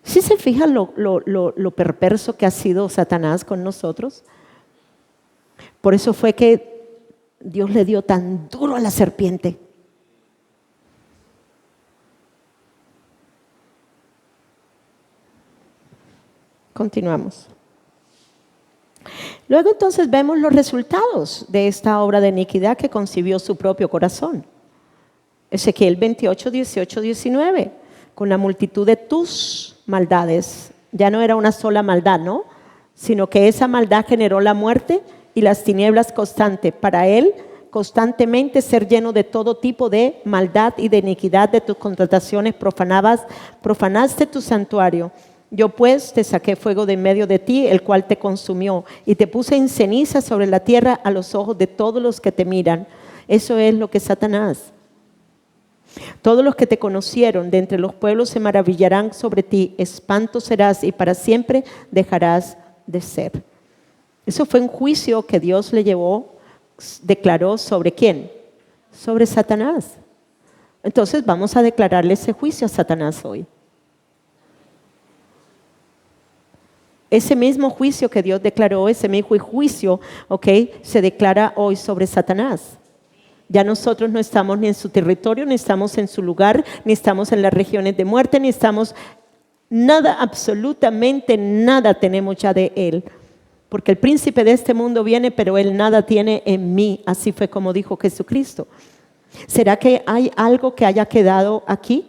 ¿Sí se fijan lo perverso que ha sido Satanás con nosotros? Por eso fue que Dios le dio tan duro a la serpiente. Continuamos. Luego entonces vemos los resultados de esta obra de iniquidad que concibió su propio corazón. Ezequiel 28:18-19. Con la multitud de tus maldades, ya no era una sola maldad, ¿no? Sino que esa maldad generó la muerte y las tinieblas constantes. Para él, constantemente ser lleno de todo tipo de maldad y de iniquidad de tus contrataciones, profanaste tu santuario. Yo pues te saqué fuego de en medio de ti, el cual te consumió, y te puse en ceniza sobre la tierra a los ojos de todos los que te miran. Eso es lo que es Satanás. Todos los que te conocieron de entre los pueblos se maravillarán sobre ti, espanto serás y para siempre dejarás de ser. Eso fue un juicio que Dios le llevó, declaró ¿sobre quién? Sobre Satanás. Entonces vamos a declararle ese juicio a Satanás hoy. Ese mismo juicio que Dios declaró, ese mismo juicio, se declara hoy sobre Satanás. Ya nosotros no estamos ni en su territorio, ni estamos en su lugar, ni estamos en las regiones de muerte, ni estamos nada, absolutamente nada tenemos ya de él. Porque el príncipe de este mundo viene, pero él nada tiene en mí. Así fue como dijo Jesucristo. ¿Será que hay algo que haya quedado aquí?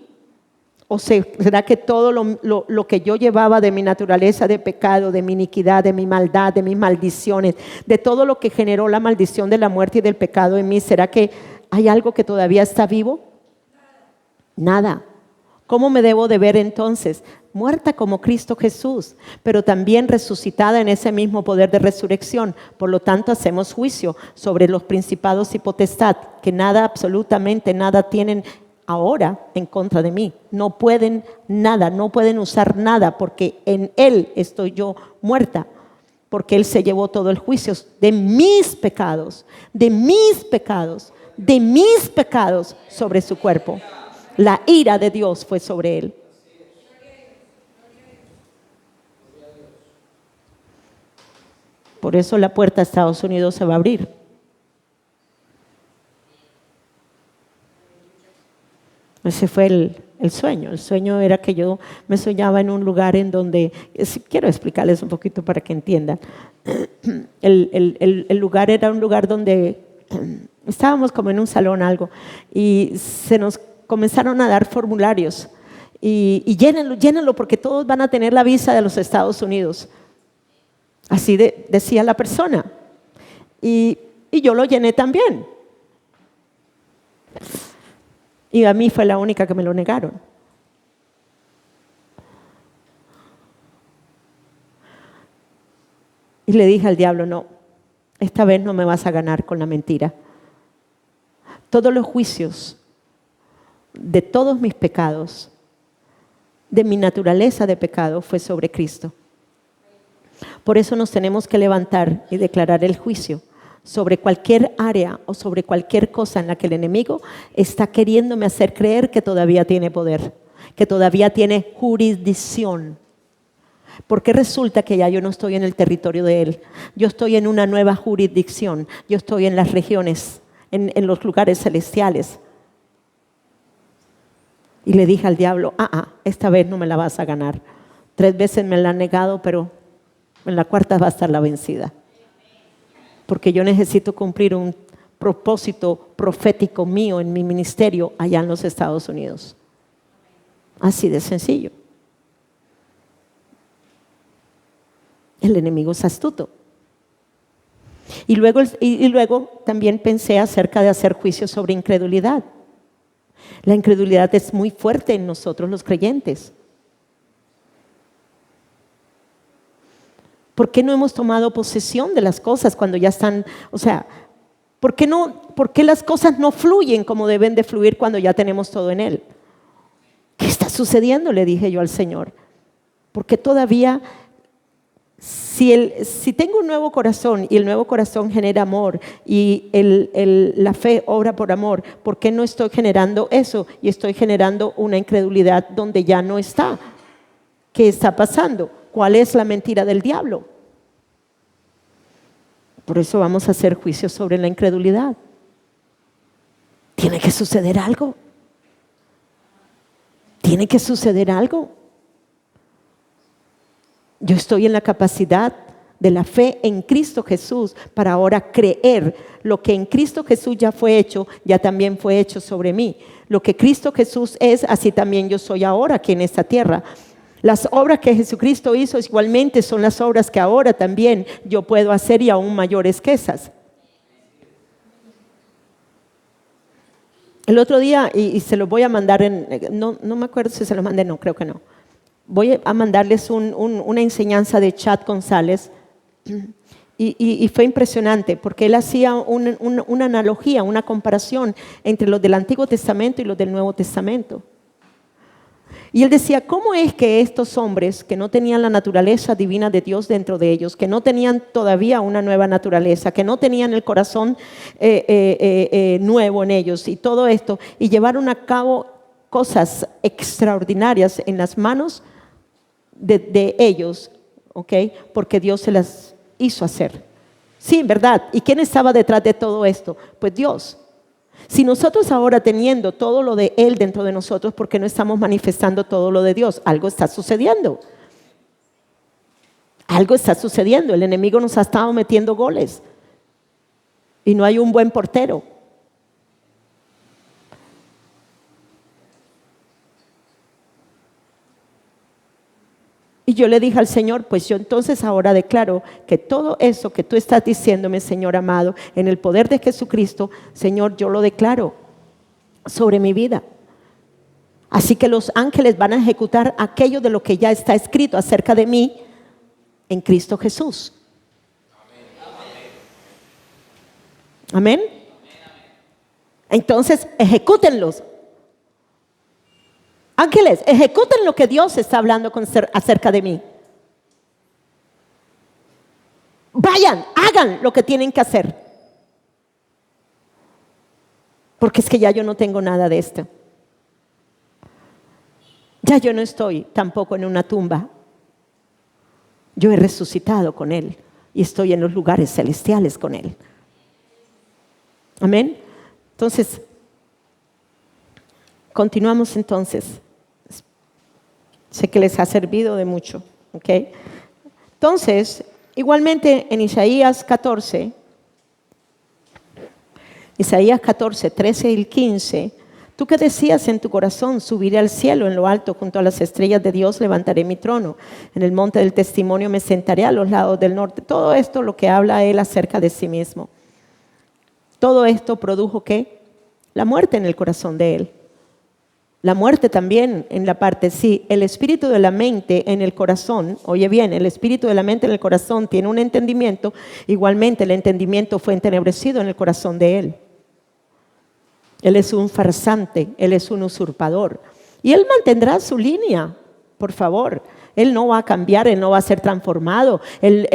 ¿O será que todo lo que yo llevaba de mi naturaleza de pecado, de mi iniquidad, de mi maldad, de mis maldiciones, de todo lo que generó la maldición de la muerte y del pecado en mí, será que hay algo que todavía está vivo? Nada. ¿Cómo me debo de ver entonces? Muerta como Cristo Jesús, pero también resucitada en ese mismo poder de resurrección. Por lo tanto, hacemos juicio sobre los principados y potestad, que nada, absolutamente nada tienen ahora en contra de mí. No pueden nada, no pueden usar nada, porque en Él estoy yo muerta, porque Él se llevó todo el juicio de mis pecados, de mis pecados, de mis pecados sobre su cuerpo. La ira de Dios fue sobre Él. Por eso la puerta a Estados Unidos se va a abrir. Ese fue el sueño. El sueño era que yo me soñaba en un lugar en donde, quiero explicarles un poquito para que entiendan. El lugar era un lugar donde estábamos como en un salón algo y se nos comenzaron a dar formularios y llénenlo porque todos van a tener la visa de los Estados Unidos. Así decía la persona. Y yo lo llené también. Y a mí fue la única que me lo negaron. Y le dije al diablo, no, esta vez no me vas a ganar con la mentira. Todos los juicios de todos mis pecados, de mi naturaleza de pecado, fue sobre Cristo. Por eso nos tenemos que levantar y declarar el juicio sobre cualquier área o sobre cualquier cosa en la que el enemigo está queriéndome hacer creer que todavía tiene poder, que todavía tiene jurisdicción. Porque resulta que ya yo no estoy en el territorio de él, yo estoy en una nueva jurisdicción, yo estoy en las regiones, en los lugares celestiales. Y le dije al diablo, esta vez no me la vas a ganar. 3 veces me la han negado, pero en la cuarta va a estar la vencida. Porque yo necesito cumplir un propósito profético mío en mi ministerio allá en los Estados Unidos. Así de sencillo. El enemigo es astuto. Y luego también pensé acerca de hacer juicios sobre incredulidad. La incredulidad es muy fuerte en nosotros los creyentes. ¿Por qué no hemos tomado posesión de las cosas cuando ya están? O sea, ¿por qué las cosas no fluyen como deben de fluir cuando ya tenemos todo en Él? ¿Qué está sucediendo? Le dije yo al Señor. Porque todavía, si tengo un nuevo corazón y el nuevo corazón genera amor y la fe obra por amor, ¿por qué no estoy generando eso? Y estoy generando una incredulidad donde ya no está. ¿Qué está pasando? ¿Cuál es la mentira del diablo? Por eso vamos a hacer juicios sobre la incredulidad. Tiene que suceder algo. Tiene que suceder algo. Yo estoy en la capacidad de la fe en Cristo Jesús para ahora creer lo que en Cristo Jesús ya fue hecho, ya también fue hecho sobre mí. Lo que Cristo Jesús es, así también yo soy ahora aquí en esta tierra. Las obras que Jesucristo hizo igualmente son las obras que ahora también yo puedo hacer y aún mayores que esas. El otro día, y se lo voy a mandar, no me acuerdo si se lo mandé, no, creo que no. Voy a mandarles una enseñanza de Chad González y fue impresionante porque él hacía una analogía, una comparación entre los del Antiguo Testamento y los del Nuevo Testamento. Y él decía, ¿cómo es que estos hombres que no tenían la naturaleza divina de Dios dentro de ellos, que no tenían todavía una nueva naturaleza, que no tenían el corazón nuevo en ellos y todo esto, y llevaron a cabo cosas extraordinarias en las manos de ellos, ¿ok? Porque Dios se las hizo hacer. Sí, ¿verdad? ¿Y quién estaba detrás de todo esto? Pues Dios. Si nosotros ahora teniendo todo lo de Él dentro de nosotros, ¿por qué no estamos manifestando todo lo de Dios? Algo está sucediendo. Algo está sucediendo. El enemigo nos ha estado metiendo goles. Y no hay un buen portero. Y yo le dije al Señor, pues yo entonces ahora declaro que todo eso que tú estás diciéndome, Señor amado, en el poder de Jesucristo, Señor, yo lo declaro sobre mi vida. Así que los ángeles van a ejecutar aquello de lo que ya está escrito acerca de mí en Cristo Jesús. Amén. Entonces, ejecútenlos. Ángeles, ejecuten lo que Dios está hablando acerca de mí. Vayan, hagan lo que tienen que hacer. Porque es que ya yo no tengo nada de esto. Ya yo no estoy tampoco en una tumba. Yo he resucitado con Él y estoy en los lugares celestiales con Él. Amén. Entonces, continuamos entonces. Sé que les ha servido de mucho, ¿ok? Entonces, igualmente en Isaías 14, 13 y 15, tú que decías en tu corazón, subiré al cielo en lo alto, junto a las estrellas de Dios levantaré mi trono. En el monte del testimonio me sentaré a los lados del norte. Todo esto lo que habla él acerca de sí mismo. Todo esto produjo ¿qué? La muerte en el corazón de él. La muerte también en la parte, sí, el espíritu de la mente en el corazón, oye bien, el espíritu de la mente en el corazón tiene un entendimiento, igualmente el entendimiento fue entenebrecido en el corazón de él. Él es un farsante, él es un usurpador. Y él mantendrá su línea, por favor. Él no va a cambiar, él no va a ser transformado. Él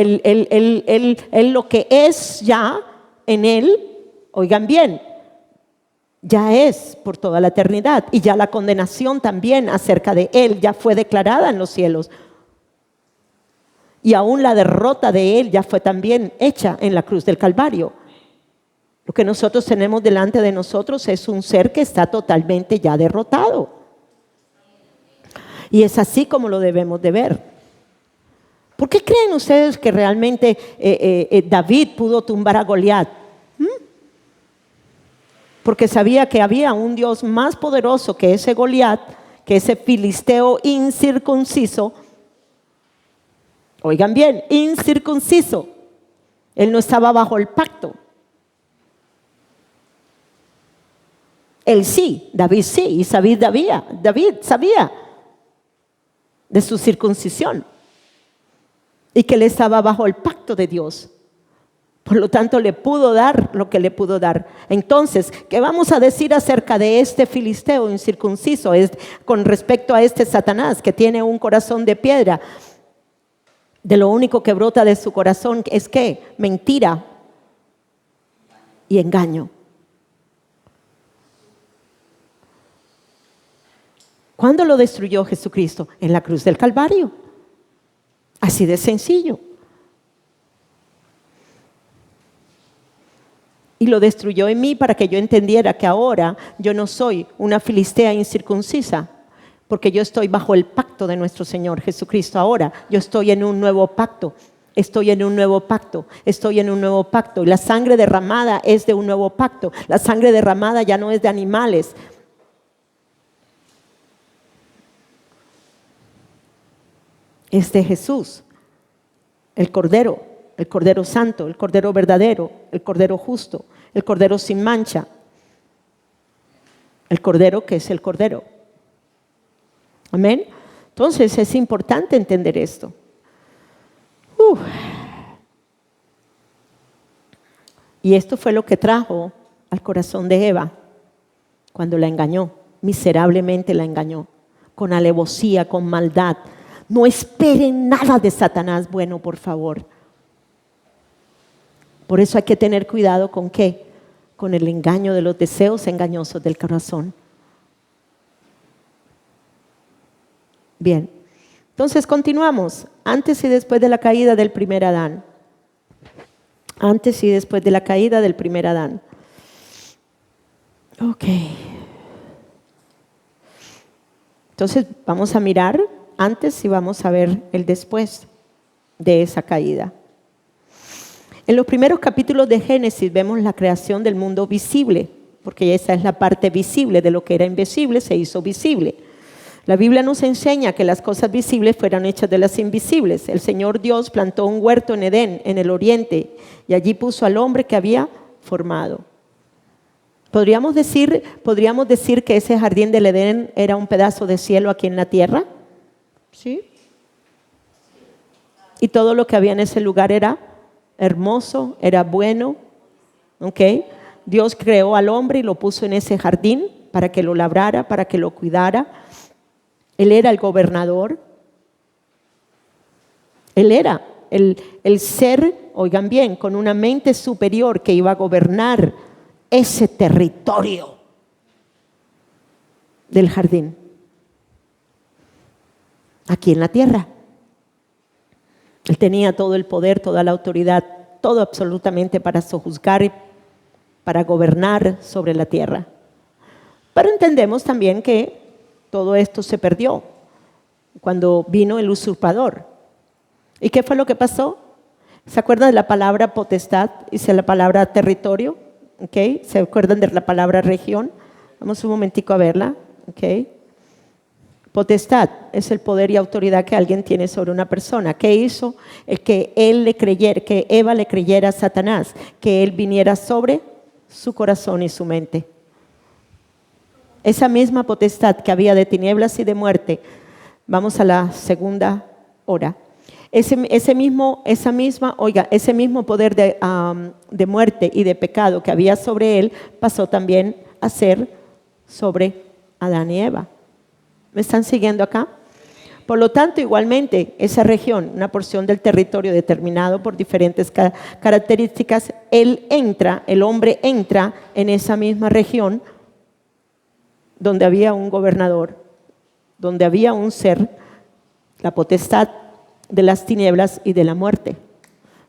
lo que es ya en él, oigan bien, ya es por toda la eternidad y ya la condenación también acerca de él ya fue declarada en los cielos y aún la derrota de él ya fue también hecha en la cruz del Calvario. Lo que nosotros tenemos delante de nosotros es un ser que está totalmente ya derrotado y es así como lo debemos de ver. ¿Por qué creen ustedes que realmente David pudo tumbar a Goliat? Porque sabía que había un Dios más poderoso que ese Goliat, que ese filisteo incircunciso. Oigan bien, incircunciso. Él no estaba bajo el pacto. Él sí, David sí, y David sabía de su circuncisión y que él estaba bajo el pacto de Dios. Por lo tanto, le pudo dar lo que le pudo dar. Entonces, ¿qué vamos a decir acerca de este filisteo incircunciso con respecto a este Satanás que tiene un corazón de piedra? De lo único que brota de su corazón es ¿qué? Mentira y engaño. ¿Cuándo lo destruyó Jesucristo? En la cruz del Calvario. Así de sencillo. Y lo destruyó en mí para que yo entendiera que ahora yo no soy una filistea incircuncisa, porque yo estoy bajo el pacto de nuestro Señor Jesucristo. Ahora yo estoy en un nuevo pacto, estoy en un nuevo pacto, estoy en un nuevo pacto. Y la sangre derramada es de un nuevo pacto. La sangre derramada ya no es de animales. Es de Jesús, el Cordero Santo, el Cordero verdadero, el Cordero justo, el Cordero sin mancha, el Cordero que es el Cordero. Amén. Entonces es importante entender esto. Y esto fue lo que trajo al corazón de Eva cuando la engañó, miserablemente la engañó. con alevosía, con maldad. No esperen nada de Satanás bueno, por favor. Por eso hay que tener cuidado con ¿qué? Con el engaño de los deseos engañosos del corazón. Bien, entonces continuamos. Antes y después de la caída del primer Adán. Antes y después de la caída del primer Adán. Ok. Entonces vamos a mirar antes y vamos a ver el después de esa caída. En los primeros capítulos de Génesis vemos la creación del mundo visible, porque esa es la parte visible de lo que era invisible, se hizo visible. La Biblia nos enseña que las cosas visibles fueran hechas de las invisibles. El Señor Dios plantó un huerto en Edén, en el oriente, y allí puso al hombre que había formado. ¿Podríamos decir que ese jardín del Edén era un pedazo de cielo aquí en la tierra? ¿Sí? Y todo lo que había en ese lugar era hermoso, era bueno. ¿Ok? Dios creó al hombre y lo puso en ese jardín para que lo labrara, para que lo cuidara. Él era el gobernador. Él era el ser, oigan bien, con una mente superior que iba a gobernar ese territorio del jardín. Aquí en la tierra. Él tenía todo el poder, toda la autoridad, todo absolutamente para sojuzgar y para gobernar sobre la tierra. Pero entendemos también que todo esto se perdió cuando vino el usurpador. ¿Y qué fue lo que pasó? ¿Se acuerdan de la palabra potestad y de la palabra territorio? ¿Okay? ¿Se acuerdan de la palabra región? Vamos un momentico a verla. ¿Okay? Potestad es el poder y autoridad que alguien tiene sobre una persona. ¿Qué hizo? El que él le creyera, que Eva le creyera a Satanás, que él viniera sobre su corazón y su mente. Esa misma potestad que había de tinieblas y de muerte, vamos a la segunda hora. Ese mismo poder de muerte y de pecado que había sobre él, pasó también a ser sobre Adán y Eva. ¿Me están siguiendo acá? Por lo tanto, igualmente, esa región, una porción del territorio determinado por diferentes características, el hombre entra en esa misma región donde había un gobernador, donde había un ser, la potestad de las tinieblas y de la muerte.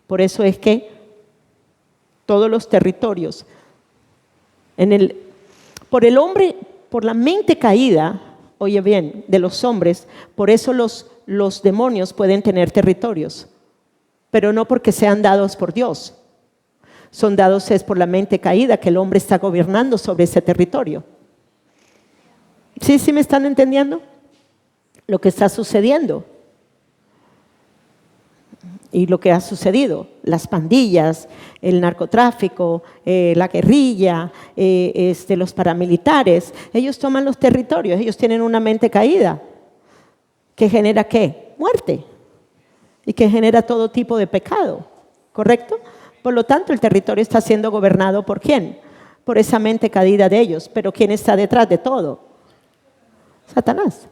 Por eso es que todos los territorios, por el hombre, por la mente caída, oye bien, de los hombres, por eso los demonios pueden tener territorios, pero no porque sean dados por Dios. Son dados es por la mente caída que el hombre está gobernando sobre ese territorio. ¿Sí me están entendiendo? Lo que está sucediendo. Y lo que ha sucedido, las pandillas, el narcotráfico, la guerrilla, los paramilitares, ellos toman los territorios, ellos tienen una mente caída que genera ¿qué? Muerte y que genera todo tipo de pecado, ¿correcto? Por lo tanto, el territorio está siendo gobernado ¿por quién? Por esa mente caída de ellos, pero ¿quién está detrás de todo? Satanás.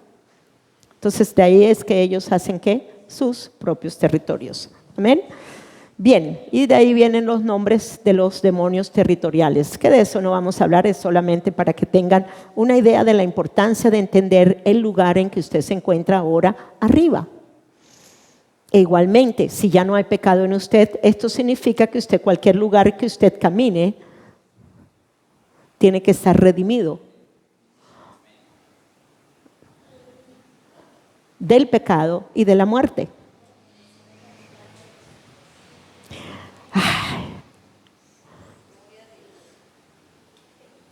Entonces, de ahí es que ellos hacen ¿qué? Sus propios territorios. ¿Amén? Bien, y de ahí vienen los nombres de los demonios territoriales, que de eso no vamos a hablar, es solamente para que tengan una idea de la importancia de entender el lugar en que usted se encuentra ahora arriba. E igualmente, si ya no hay pecado en usted, esto significa que usted, cualquier lugar que usted camine, tiene que estar redimido del pecado y de la muerte.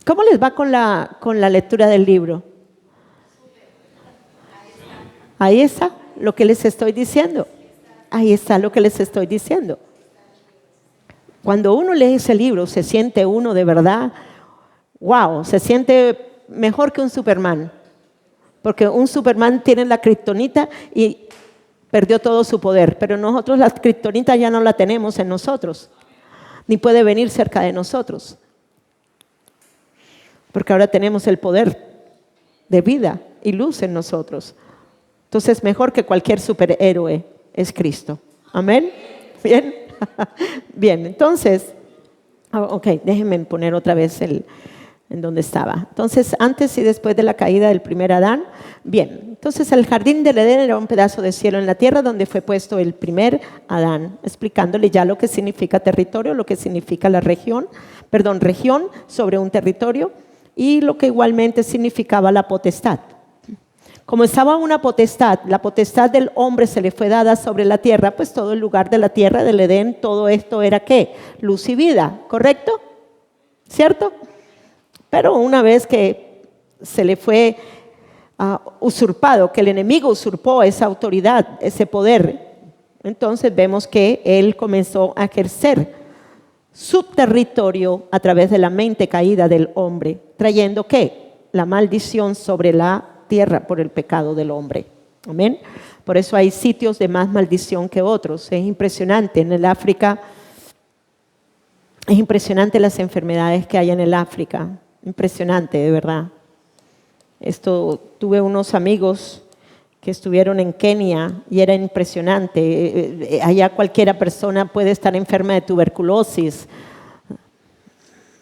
¿Cómo les va con la lectura del libro? Ahí está lo que les estoy diciendo. Ahí está lo que les estoy diciendo. Cuando uno lee ese libro, se siente uno de verdad, wow, se siente mejor que un Superman. Porque un Superman tiene la kriptonita y perdió todo su poder. Pero nosotros la kriptonita ya no la tenemos en nosotros. Ni puede venir cerca de nosotros. Porque ahora tenemos el poder de vida y luz en nosotros. Entonces, mejor que cualquier superhéroe es Cristo. Amén. Bien. Bien, entonces, ok, déjenme poner otra vez en donde estaba. Entonces, antes y después de la caída del primer Adán. Bien, entonces el jardín del Edén era un pedazo de cielo en la tierra donde fue puesto el primer Adán, explicándole ya lo que significa territorio, lo que significa la región sobre un territorio y lo que igualmente significaba la potestad. Como estaba una potestad, la potestad del hombre se le fue dada sobre la tierra, pues todo el lugar de la tierra, del Edén, todo esto era ¿qué? Luz y vida, ¿correcto? ¿Cierto? Pero una vez que se le fue usurpado, que el enemigo usurpó esa autoridad, ese poder, entonces vemos que él comenzó a ejercer su territorio a través de la mente caída del hombre, trayendo ¿qué? La maldición sobre la tierra por el pecado del hombre. Amén. Por eso hay sitios de más maldición que otros. Es impresionante en el África. Es impresionante las enfermedades que hay en el África. Impresionante, de verdad. Tuve unos amigos que estuvieron en Kenia y era impresionante. Allá cualquiera persona puede estar enferma de tuberculosis,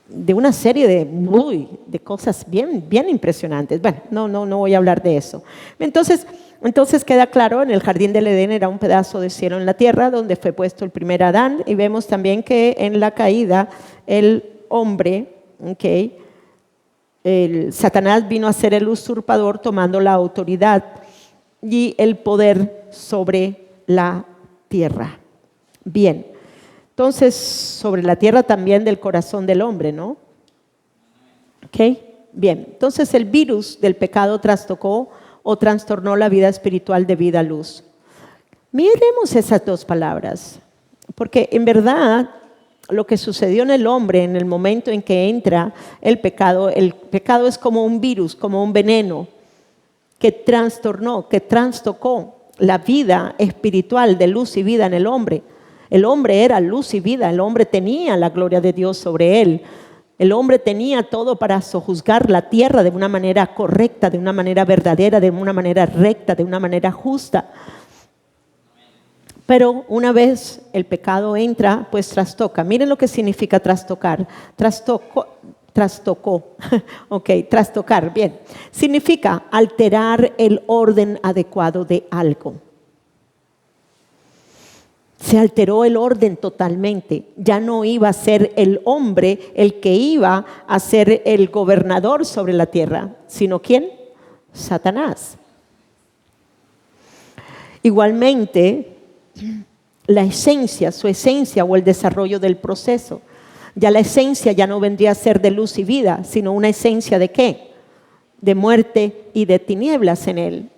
de una serie de cosas bien impresionantes. Bueno, no voy a hablar de eso. Entonces queda claro, en el jardín del Edén era un pedazo de cielo en la tierra donde fue puesto el primer Adán, y vemos también que en la caída el hombre, Satanás vino a ser el usurpador tomando la autoridad y el poder sobre la tierra. Bien. Entonces, sobre la tierra también del corazón del hombre, ¿no? ¿Ok? Bien, entonces el virus del pecado trastocó o trastornó la vida espiritual de vida a luz. Miremos esas dos palabras, porque en verdad lo que sucedió en el hombre en el momento en que entra el pecado es como un virus, como un veneno que trastornó, que trastocó la vida espiritual de luz y vida en el hombre. El hombre era luz y vida, el hombre tenía la gloria de Dios sobre él. El hombre tenía todo para sojuzgar la tierra de una manera correcta, de una manera verdadera, de una manera recta, de una manera justa. Pero una vez el pecado entra, pues trastoca. Miren lo que significa trastocar. Trastocó. Ok, trastocar, bien. Significa alterar el orden adecuado de algo. Se alteró el orden totalmente. Ya no iba a ser el hombre el que iba a ser el gobernador sobre la tierra, sino ¿quién? Satanás. Igualmente, su esencia o el desarrollo del proceso. Ya la esencia ya no vendría a ser de luz y vida, sino una esencia ¿de qué? De muerte y de tinieblas en él.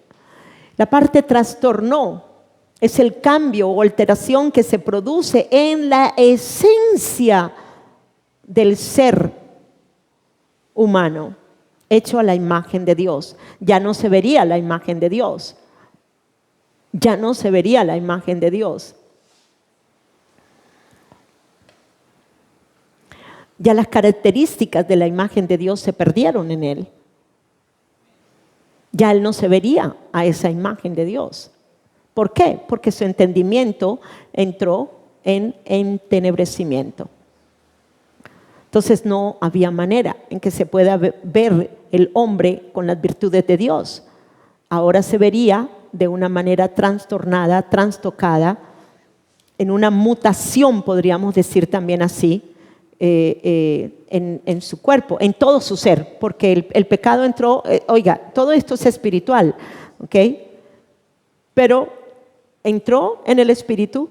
La parte trastornó. Es el cambio o alteración que se produce en la esencia del ser humano, hecho a la imagen de Dios. Ya no se vería la imagen de Dios. Ya no se vería la imagen de Dios. Ya las características de la imagen de Dios se perdieron en él. Ya él no se vería a esa imagen de Dios. ¿Por qué? Porque su entendimiento entró en entenebrecimiento. Entonces no había manera en que se pueda ver el hombre con las virtudes de Dios. Ahora se vería de una manera trastornada, trastocada, en una mutación, podríamos decir también así, en su cuerpo, en todo su ser, porque el pecado entró, todo esto es espiritual, ¿ok? Pero entró en el espíritu,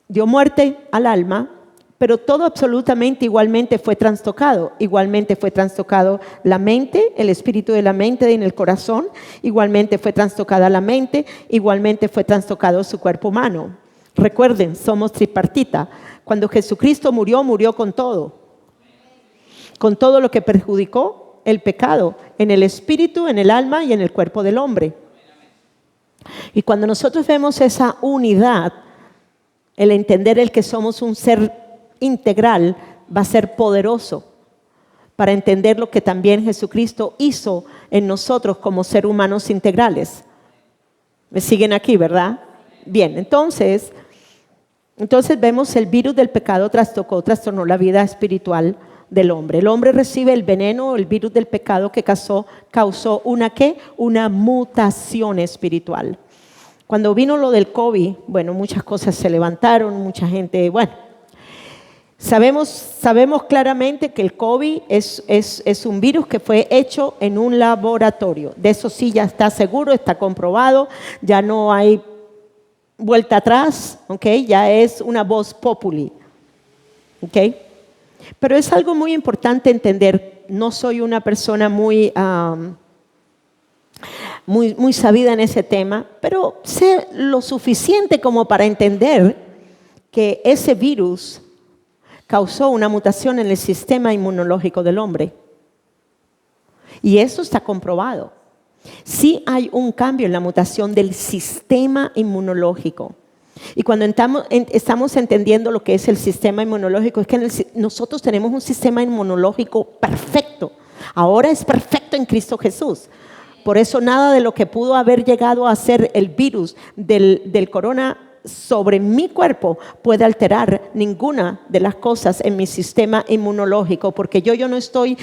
dio muerte al alma, pero todo absolutamente igualmente fue trastocado. Igualmente fue trastocado la mente, el espíritu de la mente en el corazón, igualmente fue trastocada la mente, igualmente fue trastocado su cuerpo humano. Recuerden, somos tripartita. Cuando Jesucristo murió, murió con todo lo que perjudicó el pecado en el espíritu, en el alma y en el cuerpo del hombre. Y cuando nosotros vemos esa unidad, el entender el que somos un ser integral va a ser poderoso para entender lo que también Jesucristo hizo en nosotros como seres humanos integrales. ¿Me siguen aquí, verdad? Bien, entonces vemos el virus del pecado trastornó la vida espiritual del hombre. El hombre recibe el veneno, el virus del pecado que causó una mutación espiritual. Cuando vino lo del COVID, bueno, muchas cosas se levantaron, mucha gente, bueno. Sabemos claramente que el COVID es un virus que fue hecho en un laboratorio. De eso sí ya está seguro, está comprobado, ya no hay vuelta atrás, ¿okay? Ya es una voz populi, ¿okay? Pero es algo muy importante entender. No soy una persona muy sabida en ese tema, pero sé lo suficiente como para entender que ese virus causó una mutación en el sistema inmunológico del hombre. Y eso está comprobado. Sí hay un cambio en la mutación del sistema inmunológico. Y cuando estamos entendiendo lo que es el sistema inmunológico, es que nosotros tenemos un sistema inmunológico perfecto. Ahora es perfecto en Cristo Jesús. Por eso nada de lo que pudo haber llegado a ser el virus del corona sobre mi cuerpo puede alterar ninguna de las cosas en mi sistema inmunológico, porque yo no estoy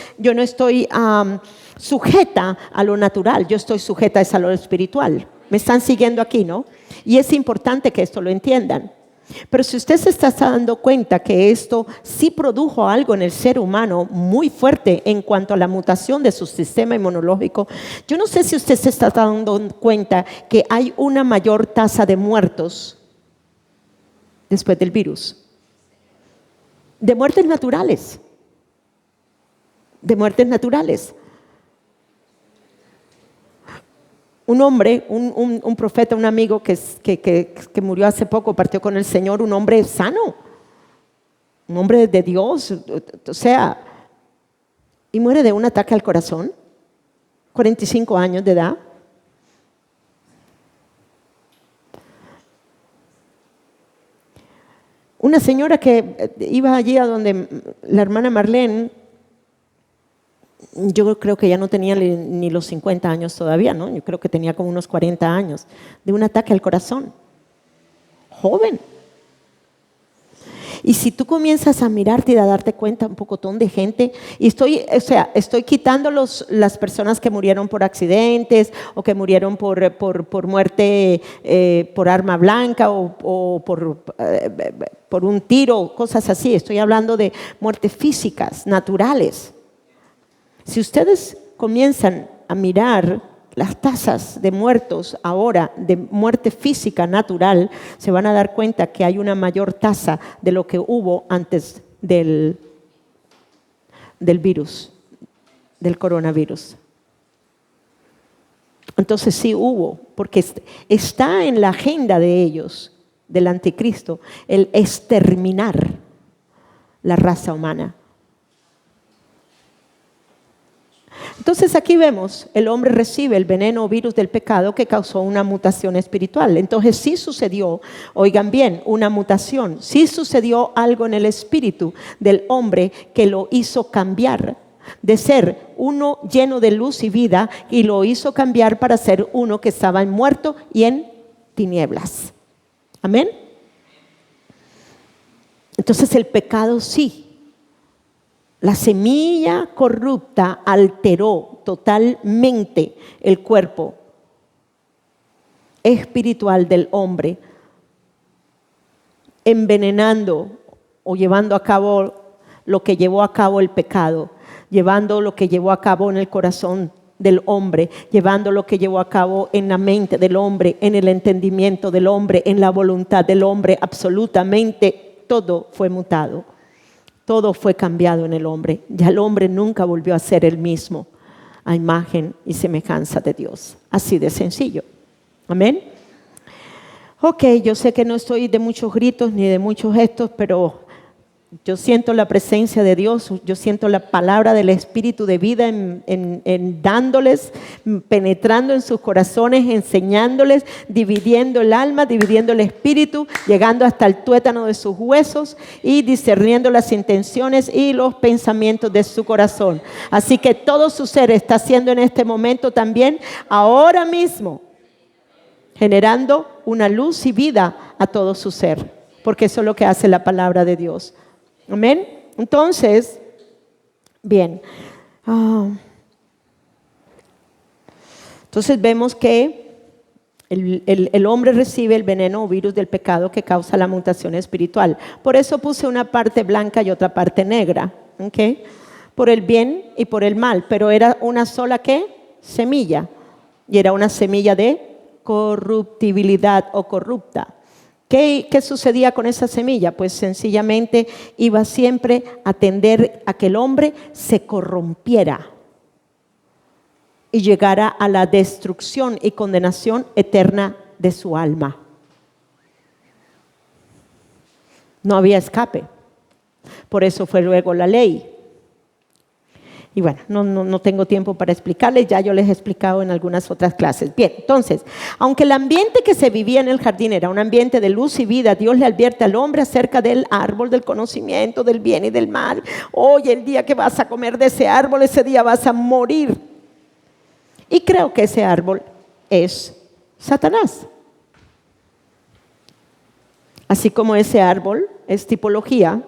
sujeta a lo natural, yo estoy sujeta a lo espiritual. ¿Me están siguiendo aquí, no? Y es importante que esto lo entiendan. Pero si usted se está dando cuenta que esto sí produjo algo en el ser humano muy fuerte en cuanto a la mutación de su sistema inmunológico, yo no sé si usted se está dando cuenta que hay una mayor tasa de muertos después del virus, de muertes naturales, Un hombre, un profeta, un amigo que murió hace poco, partió con el Señor, un hombre sano, un hombre de Dios, o sea, y muere de un ataque al corazón, 45 años de edad. Una señora que iba allí a donde la hermana Marlene, yo creo que ya no tenía ni los 50 años todavía, ¿no? Yo creo que tenía como unos 40 años, de un ataque al corazón. Joven. Y si tú comienzas a mirarte y a darte cuenta un pocotón de gente, y estoy quitando las personas que murieron por accidentes o que murieron por muerte por arma blanca o por un tiro, cosas así. Estoy hablando de muertes físicas, naturales. Si ustedes comienzan a mirar las tasas de muertos ahora, de muerte física natural, se van a dar cuenta que hay una mayor tasa de lo que hubo antes del virus, del coronavirus. Entonces sí hubo, porque está en la agenda de ellos, del anticristo, el exterminar la raza humana. Entonces aquí vemos, el hombre recibe el veneno o virus del pecado que causó una mutación espiritual. Entonces sí sucedió, oigan bien, una mutación. Sí sucedió algo en el espíritu del hombre que lo hizo cambiar de ser uno lleno de luz y vida y lo hizo cambiar para ser uno que estaba muerto y en tinieblas. Amén. Entonces el pecado sí. La semilla corrupta alteró totalmente el cuerpo espiritual del hombre, envenenando o llevando a cabo lo que llevó a cabo el pecado, llevando lo que llevó a cabo en el corazón del hombre, llevando lo que llevó a cabo en la mente del hombre, en el entendimiento del hombre, en la voluntad del hombre. Absolutamente todo fue mutado. Todo fue cambiado en el hombre. Ya el hombre nunca volvió a ser el mismo, a imagen y semejanza de Dios. Así de sencillo. Amén. Ok, yo sé que no estoy de muchos gritos ni de muchos gestos, pero Yo siento la presencia de Dios, yo siento la palabra del Espíritu de vida en dándoles, penetrando en sus corazones, enseñándoles, dividiendo el alma, dividiendo el espíritu, llegando hasta el tuétano de sus huesos y discerniendo las intenciones y los pensamientos de su corazón. Así que todo su ser está siendo en este momento también, ahora mismo, generando una luz y vida a todo su ser, porque eso es lo que hace la palabra de Dios. Amén. Entonces, bien. Entonces vemos que el hombre recibe el veneno o virus del pecado que causa la mutación espiritual. Por eso puse una parte blanca y otra parte negra. ¿Okay? Por el bien y por el mal. Pero era una sola ¿qué? Semilla. Y era una semilla de corruptibilidad o corrupta. ¿Qué sucedía con esa semilla? Pues sencillamente iba siempre a tender a que el hombre se corrompiera y llegara a la destrucción y condenación eterna de su alma. No había escape. Por eso fue luego la ley. Y bueno, no tengo tiempo para explicarles, ya yo les he explicado en algunas otras clases. Bien, entonces, aunque el ambiente que se vivía en el jardín era un ambiente de luz y vida, Dios le advierte al hombre acerca del árbol del conocimiento del bien y del mal. Hoy, el día que vas a comer de ese árbol, ese día vas a morir. Y creo que ese árbol es Satanás. Así como ese árbol es tipología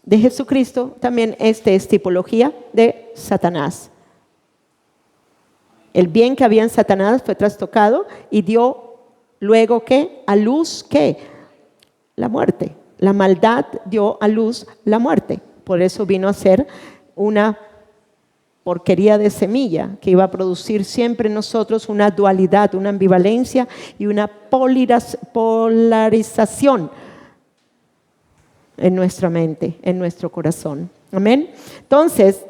de Jesucristo, también es tipología de Satanás. El bien que había en Satanás fue trastocado y dio luego ¿qué? A luz ¿qué? La muerte. La maldad dio a luz la muerte. Por eso vino a ser una porquería de semilla que iba a producir siempre en nosotros una dualidad, una ambivalencia y una polarización en nuestra mente, en nuestro corazón. Amén. Entonces,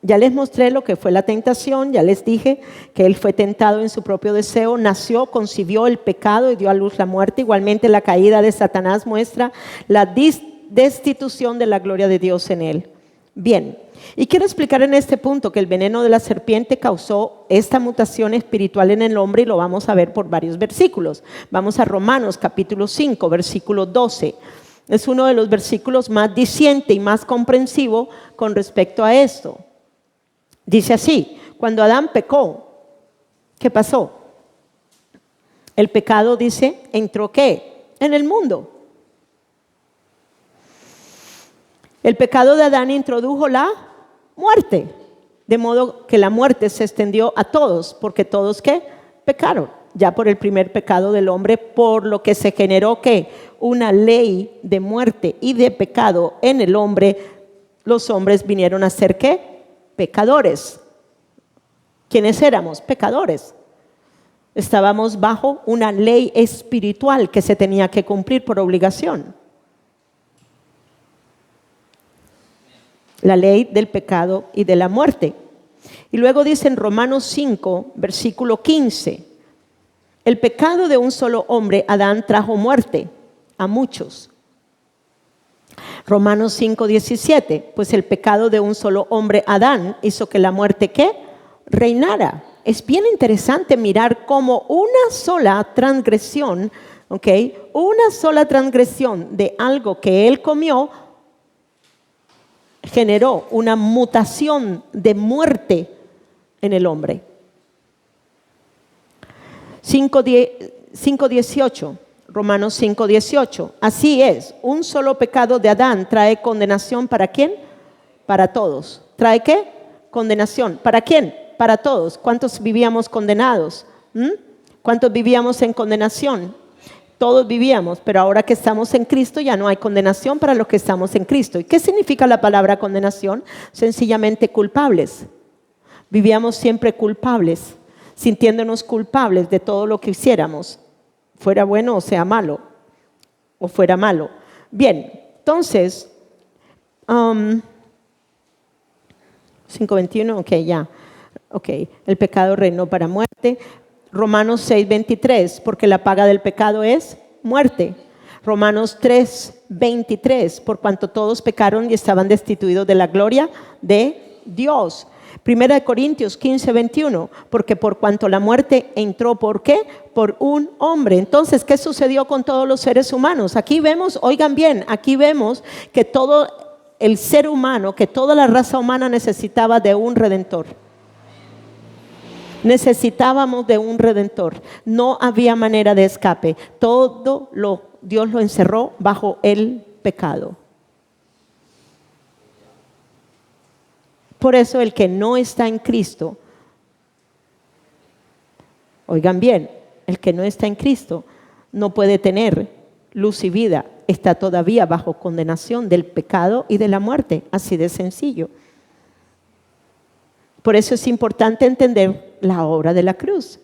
ya les mostré lo que fue la tentación, ya les dije que él fue tentado en su propio deseo, nació, concibió el pecado y dio a luz la muerte. Igualmente la caída de Satanás muestra la destitución de la gloria de Dios en él. Bien, y quiero explicar en este punto que el veneno de la serpiente causó esta mutación espiritual en el hombre y lo vamos a ver por varios versículos. Vamos a Romanos capítulo 5, versículo 12. Es uno de los versículos más diciente y más comprensivo con respecto a esto. Dice así, cuando Adán pecó, ¿qué pasó? El pecado, dice, entró ¿qué? En el mundo. El pecado de Adán introdujo la muerte, de modo que la muerte se extendió a todos, porque todos ¿qué? Pecaron, ya por el primer pecado del hombre, por lo que se generó ¿qué? Una ley de muerte y de pecado en el hombre. Los hombres vinieron a ser ¿qué? Pecadores. ¿Quiénes éramos? Pecadores. Estábamos bajo una ley espiritual que se tenía que cumplir por obligación. La ley del pecado y de la muerte. Y luego dice en Romanos 5, versículo 15, el pecado de un solo hombre, Adán, trajo muerte a muchos. Romanos 5, 17, pues el pecado de un solo hombre, Adán, hizo que la muerte ¿qué? Reinara. Es bien interesante mirar cómo una sola transgresión, ¿ok? Una sola transgresión de algo que él comió generó una mutación de muerte en el hombre. 5:18, Romanos 5:18. Así es, un solo pecado de Adán trae condenación ¿para quién? Para todos. ¿Trae qué? Condenación. ¿Para quién? Para todos. ¿Cuántos vivíamos condenados? ¿Cuántos vivíamos en condenación? Todos vivíamos, pero ahora que estamos en Cristo ya no hay condenación para los que estamos en Cristo. ¿Y qué significa la palabra condenación? Sencillamente culpables. Vivíamos siempre culpables, sintiéndonos culpables de todo lo que hiciéramos, fuera bueno o sea malo, o fuera malo. Bien, entonces, 5:21, ok, ya. Ok, el pecado reinó para muerte. Romanos 6:23, porque la paga del pecado es muerte. Romanos 3:23, por cuanto todos pecaron y estaban destituidos de la gloria de Dios. Primera de Corintios 15:21, porque por cuanto la muerte entró, ¿por qué? Por un hombre. Entonces, ¿qué sucedió con todos los seres humanos? Aquí vemos, oigan bien, aquí vemos que todo el ser humano, que toda la raza humana necesitaba de un redentor. Necesitábamos de un redentor. No había manera de escape. Dios lo encerró bajo el pecado. Por eso el que no está en Cristo, oigan bien, el que no está en Cristo no puede tener luz y vida. Está todavía bajo condenación del pecado y de la muerte. Así de sencillo. Por eso es importante entender la obra de la cruz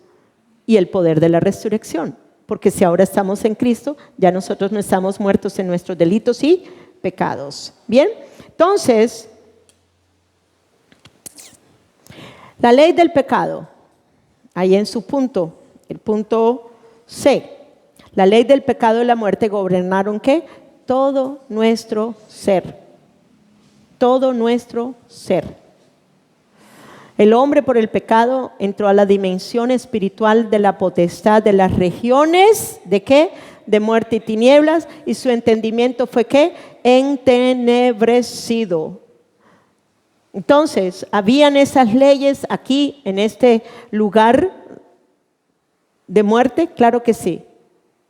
y el poder de la resurrección. Porque si ahora estamos en Cristo, ya nosotros no estamos muertos en nuestros delitos y pecados. Bien, entonces, la ley del pecado, ahí en su punto, el punto C. La ley del pecado y la muerte gobernaron ¿qué? Todo nuestro ser. Todo nuestro ser. El hombre por el pecado entró a la dimensión espiritual de la potestad de las regiones, ¿de qué? De muerte y tinieblas, y su entendimiento fue ¿qué? Entenebrecido. Entonces, ¿habían esas leyes aquí en este lugar de muerte? Claro que sí.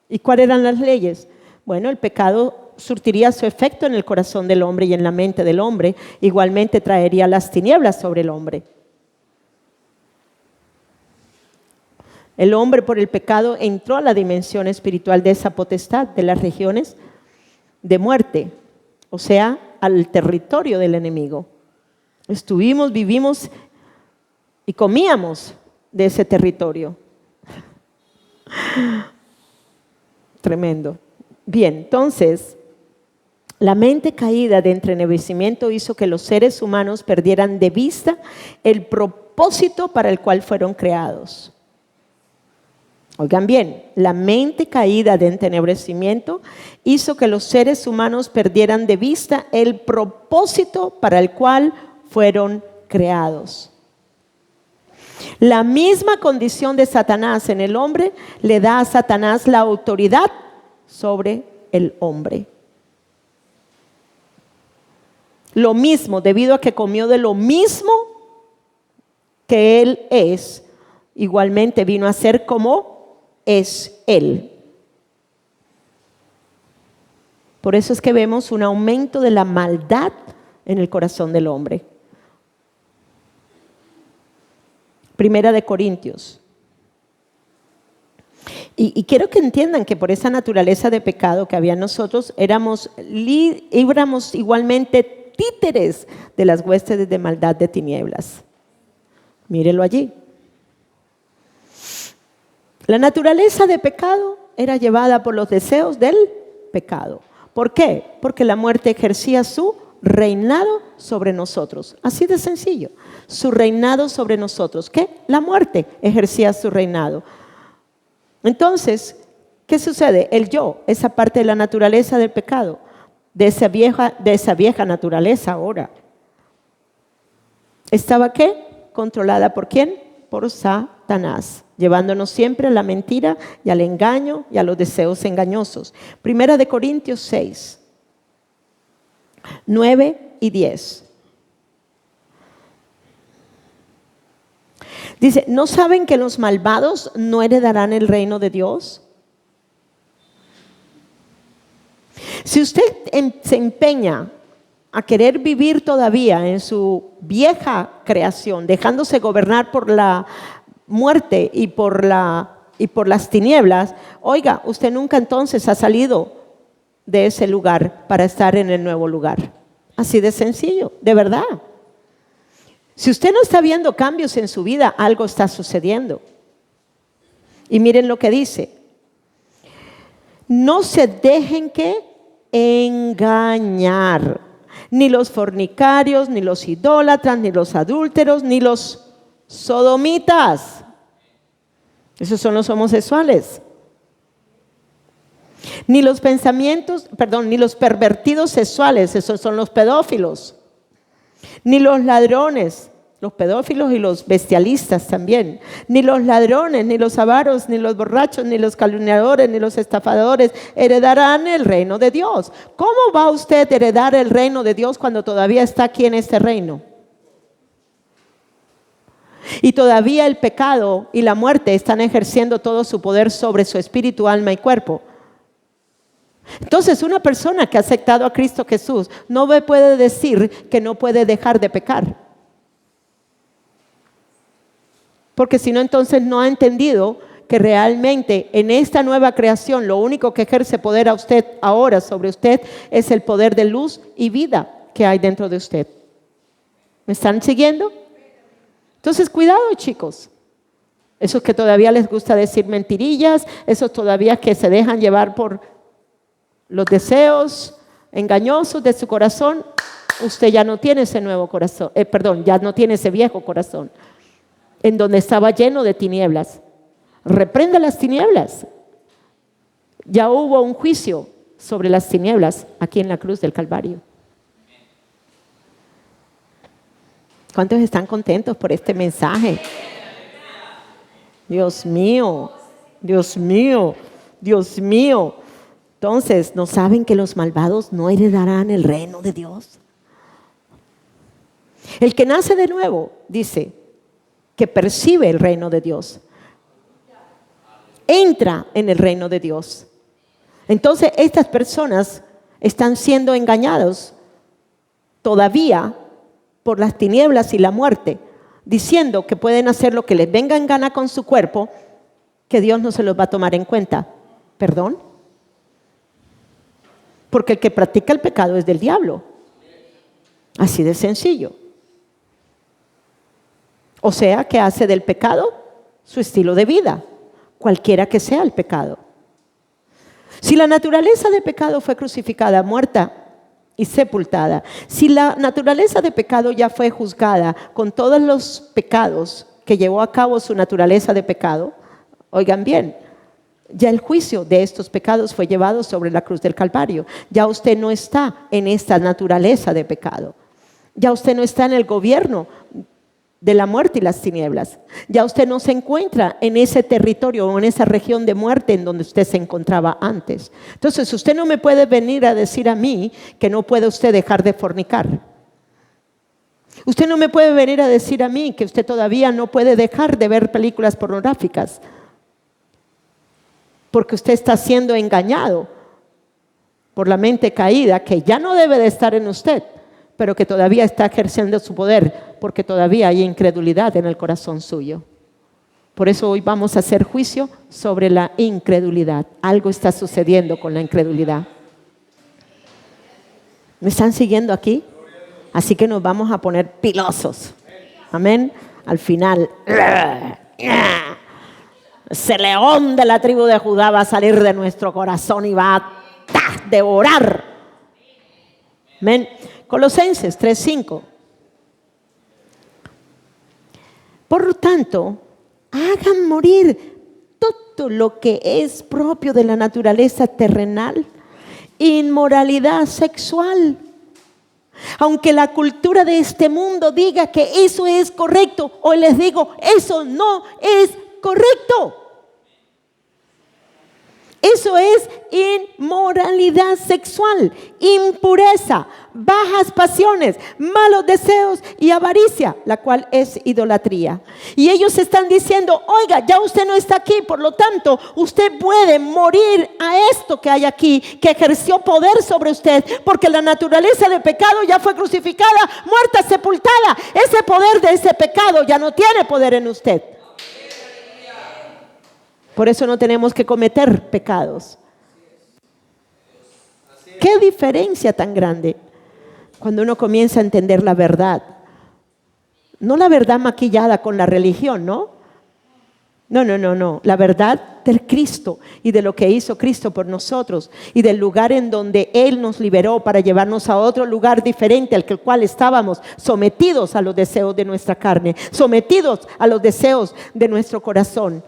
¿Y cuáles eran las leyes? Bueno, el pecado surtiría su efecto en el corazón del hombre y en la mente del hombre. Igualmente traería las tinieblas sobre el hombre. El hombre por el pecado entró a la dimensión espiritual de esa potestad, de las regiones de muerte, o sea, al territorio del enemigo. Vivimos y comíamos de ese territorio. Tremendo. Bien, entonces, la mente caída de entenebrecimiento hizo que los seres humanos perdieran de vista el propósito para el cual fueron creados. Oigan bien, la mente caída de entenebrecimiento hizo que los seres humanos perdieran de vista el propósito para el cual fueron creados. La misma condición de Satanás en el hombre le da a Satanás la autoridad sobre el hombre. Lo mismo, debido a que comió de lo mismo que él es, igualmente vino a ser como es él. Por eso es que vemos un aumento de la maldad en el corazón del hombre. Primera de Corintios. Y quiero que entiendan que por esa naturaleza de pecado que había en nosotros, éramos igualmente títeres de las huestes de maldad de tinieblas. Mírelo allí. La naturaleza de pecado era llevada por los deseos del pecado. ¿Por qué? Porque la muerte ejercía su reinado sobre nosotros. Así de sencillo. Su reinado sobre nosotros. ¿Qué? La muerte ejercía su reinado. Entonces, ¿qué sucede? El yo, esa parte de la naturaleza del pecado, de esa vieja naturaleza ahora, ¿estaba qué? Controlada ¿por quién? Por Satanás, llevándonos siempre a la mentira y al engaño y a los deseos engañosos. Primera de Corintios 6, 9 y 10. Dice, ¿no saben que los malvados no heredarán el reino de Dios? Si usted se empeña a querer vivir todavía en su vieja creación, dejándose gobernar por la muerte y por las tinieblas, oiga, usted nunca entonces ha salido de ese lugar para estar en el nuevo lugar. Así de sencillo, de verdad. Si usted no está viendo cambios en su vida, algo está sucediendo. Y miren lo que dice. No se dejen que engañar. Ni los fornicarios, ni los idólatras, ni los adúlteros, ni los sodomitas. Esos son los homosexuales. Ni los pensamientos, perdón, ni los pervertidos sexuales, esos son los pedófilos, ni los ladrones, los pedófilos y los bestialistas también, ni los ladrones, ni los avaros, ni los borrachos, ni los calumniadores, ni los estafadores heredarán el reino de Dios. ¿Cómo va usted a heredar el reino de Dios cuando todavía está aquí en este reino? Y todavía el pecado y la muerte están ejerciendo todo su poder sobre su espíritu, alma y cuerpo. Entonces, una persona que ha aceptado a Cristo Jesús no puede decir que no puede dejar de pecar. Porque si no, entonces no ha entendido que realmente en esta nueva creación lo único que ejerce poder a usted ahora sobre usted es el poder de luz y vida que hay dentro de usted. ¿Me están siguiendo? Entonces, cuidado, chicos. Esos que todavía les gusta decir mentirillas, esos todavía que se dejan llevar por los deseos engañosos de su corazón, usted ya no tiene ese nuevo corazón, ya no tiene ese viejo corazón, en donde estaba lleno de tinieblas. Reprenda las tinieblas. Ya hubo un juicio sobre las tinieblas aquí en la cruz del Calvario. ¿Cuántos están contentos por este mensaje? Dios mío, Dios mío, Dios mío. Entonces, ¿no saben que los malvados no heredarán el reino de Dios? El que nace de nuevo, dice, que percibe el reino de Dios, entra en el reino de Dios. Entonces, estas personas están siendo engañados todavía por las tinieblas y la muerte, diciendo que pueden hacer lo que les venga en gana con su cuerpo, que Dios no se los va a tomar en cuenta. ¿Perdón? Porque el que practica el pecado es del diablo. Así de sencillo. O sea, que hace del pecado su estilo de vida, cualquiera que sea el pecado. Si la naturaleza de pecado fue crucificada, muerta y sepultada, si la naturaleza de pecado ya fue juzgada con todos los pecados que llevó a cabo su naturaleza de pecado, oigan bien, ya el juicio de estos pecados fue llevado sobre la cruz del Calvario. Ya usted no está en esta naturaleza de pecado. Ya usted no está en el gobierno de la muerte y las tinieblas. Ya usted no se encuentra en ese territorio o en esa región de muerte en donde usted se encontraba antes. Entonces, usted no me puede venir a decir a mí que no puede usted dejar de fornicar. Usted no me puede venir a decir a mí que usted todavía no puede dejar de ver películas pornográficas, porque usted está siendo engañado por la mente caída que ya no debe de estar en usted, pero que todavía está ejerciendo su poder, porque todavía hay incredulidad en el corazón suyo. Por eso hoy vamos a hacer juicio sobre la incredulidad. Algo está sucediendo con la incredulidad. ¿Me están siguiendo aquí? Así que nos vamos a poner pilosos. Amén. Al final, ese león de la tribu de Judá va a salir de nuestro corazón y va a devorar. Amén. Colosenses 3:5. Por tanto, hagan morir todo lo que es propio de la naturaleza terrenal, inmoralidad sexual. Aunque la cultura de este mundo diga que eso es correcto, hoy les digo, eso no es correcto. Eso es inmoralidad sexual, impureza, bajas pasiones, malos deseos y avaricia, la cual es idolatría. Y ellos están diciendo, oiga, ya usted no está aquí, por lo tanto, usted puede morir a esto que hay aquí, que ejerció poder sobre usted, porque la naturaleza de pecado ya fue crucificada, muerta, sepultada. Ese poder de ese pecado ya no tiene poder en usted. Por eso no tenemos que cometer pecados. ¿Qué diferencia tan grande cuando uno comienza a entender la verdad? No la verdad maquillada con la religión, ¿no? No. La verdad del Cristo y de lo que hizo Cristo por nosotros y del lugar en donde Él nos liberó para llevarnos a otro lugar diferente al cual estábamos sometidos a los deseos de nuestra carne, sometidos a los deseos de nuestro corazón.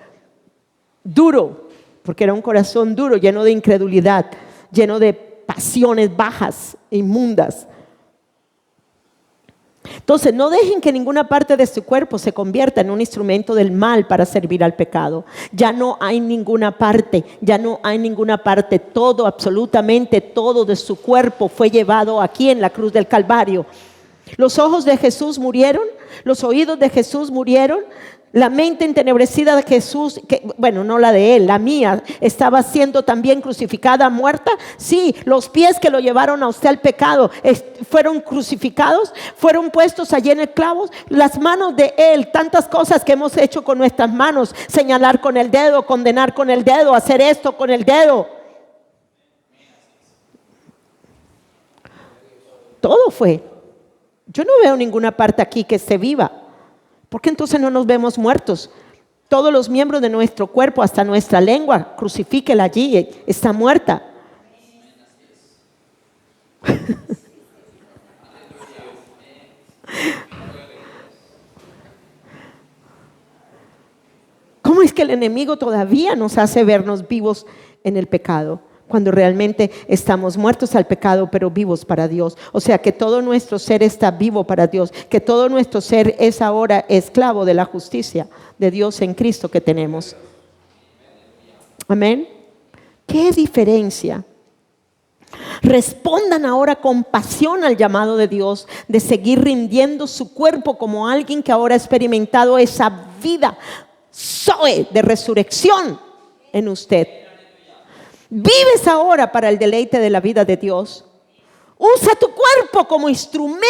Duro, porque era un corazón duro, lleno de incredulidad, lleno de pasiones bajas, inmundas. Entonces, no dejen que ninguna parte de su cuerpo se convierta en un instrumento del mal para servir al pecado. Ya no hay ninguna parte, todo, absolutamente todo de su cuerpo fue llevado aquí en la cruz del Calvario. Los ojos de Jesús murieron, los oídos de Jesús murieron, la mente entenebrecida de Jesús, no la de él, la mía, estaba siendo también crucificada, muerta. Sí, los pies que lo llevaron a usted al pecado fueron crucificados, fueron puestos allí en el clavo. Las manos de él, tantas cosas que hemos hecho con nuestras manos, señalar con el dedo, condenar con el dedo, hacer esto con el dedo. Todo fue. Yo no veo ninguna parte aquí que esté viva. ¿Por qué entonces no nos vemos muertos? Todos los miembros de nuestro cuerpo, hasta nuestra lengua, crucifíquela allí, está muerta. ¿Cómo es que el enemigo todavía nos hace vernos vivos en el pecado? Cuando realmente estamos muertos al pecado, pero vivos para Dios. O sea, que todo nuestro ser está vivo para Dios, que todo nuestro ser es ahora esclavo de la justicia de Dios en Cristo que tenemos. Amén. ¿Qué diferencia? Respondan ahora con pasión al llamado de Dios de seguir rindiendo su cuerpo como alguien que ahora ha experimentado esa vida Zoe de resurrección en usted. Vives ahora para el deleite de la vida de Dios. Usa tu cuerpo como instrumento.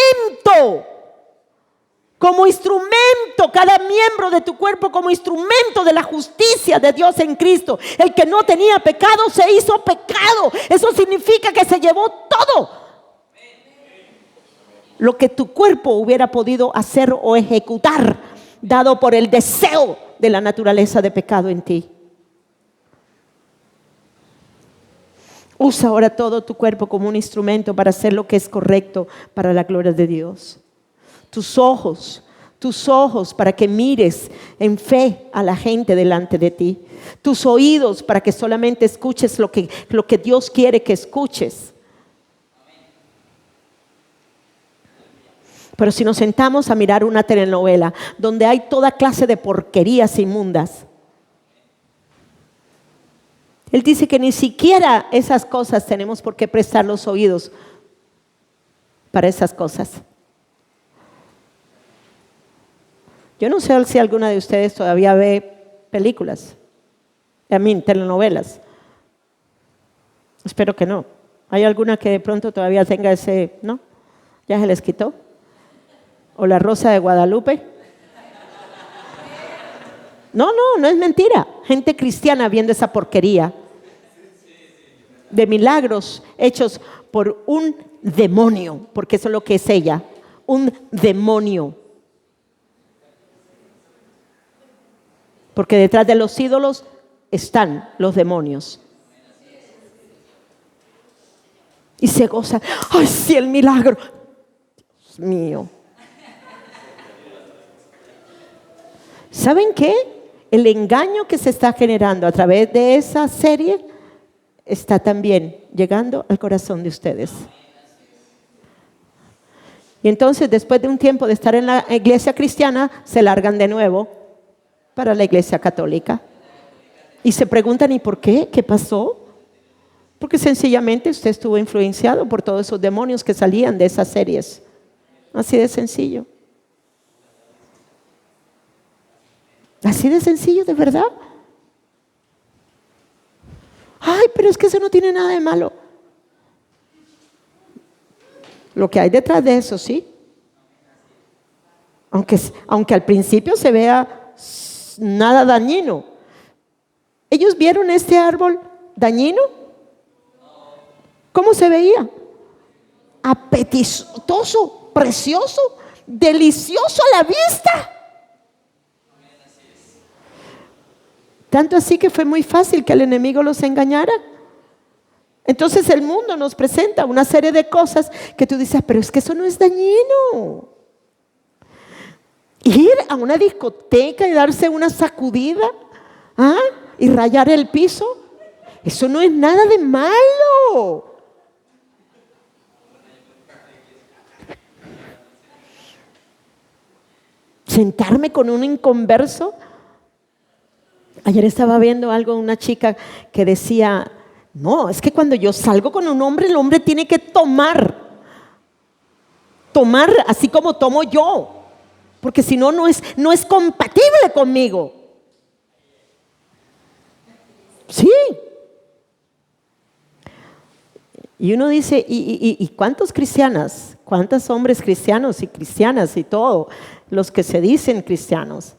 Como instrumento, cada miembro de tu cuerpo como instrumento de la justicia de Dios en Cristo. El que no tenía pecado se hizo pecado. Eso significa que se llevó todo lo que tu cuerpo hubiera podido hacer o ejecutar, dado por el deseo de la naturaleza de pecado en ti. Usa ahora todo tu cuerpo como un instrumento para hacer lo que es correcto para la gloria de Dios. Tus ojos para que mires en fe a la gente delante de ti. Tus oídos para que solamente escuches lo que Dios quiere que escuches. Pero si nos sentamos a mirar una telenovela donde hay toda clase de porquerías inmundas, Él dice que ni siquiera esas cosas tenemos por qué prestar los oídos para esas cosas. Yo no sé si alguna de ustedes todavía ve películas, telenovelas. Espero que no. ¿Hay alguna que de pronto todavía tenga ese, no? ¿Ya se les quitó? ¿O La Rosa de Guadalupe? No es mentira. Gente cristiana viendo esa porquería de milagros hechos por un demonio, porque eso es lo que es ella, un demonio. Porque detrás de los ídolos están los demonios. Y se gozan. ¡Ay, sí, el milagro! Dios mío. ¿Saben qué? El engaño que se está generando a través de esa serie está también llegando al corazón de ustedes. Y entonces, después de un tiempo de estar en la iglesia cristiana, se largan de nuevo para la iglesia católica. Y se preguntan, ¿y por qué? ¿Qué pasó? Porque sencillamente usted estuvo influenciado por todos esos demonios que salían de esas series. Así de sencillo. Así de sencillo, de verdad. Ay, pero es que eso no tiene nada de malo. Lo que hay detrás de eso, sí. Aunque al principio se vea nada dañino. ¿Ellos vieron este árbol dañino? ¿Cómo se veía? Apetitoso, precioso, delicioso a la vista. Tanto así que fue muy fácil que el enemigo los engañara. Entonces el mundo nos presenta una serie de cosas que tú dices, pero es que eso no es dañino. Ir a una discoteca y darse una sacudida y rayar el piso, Eso no es nada de malo. Sentarme con un inconverso. Ayer estaba viendo algo de una chica que decía, no, es que cuando yo salgo con un hombre, el hombre tiene que tomar así como tomo yo, porque si no, no es compatible conmigo. Sí. Y uno dice, ¿y cuántos cristianas? ¿Cuántos hombres cristianos y cristianas y todo? Los que se dicen cristianos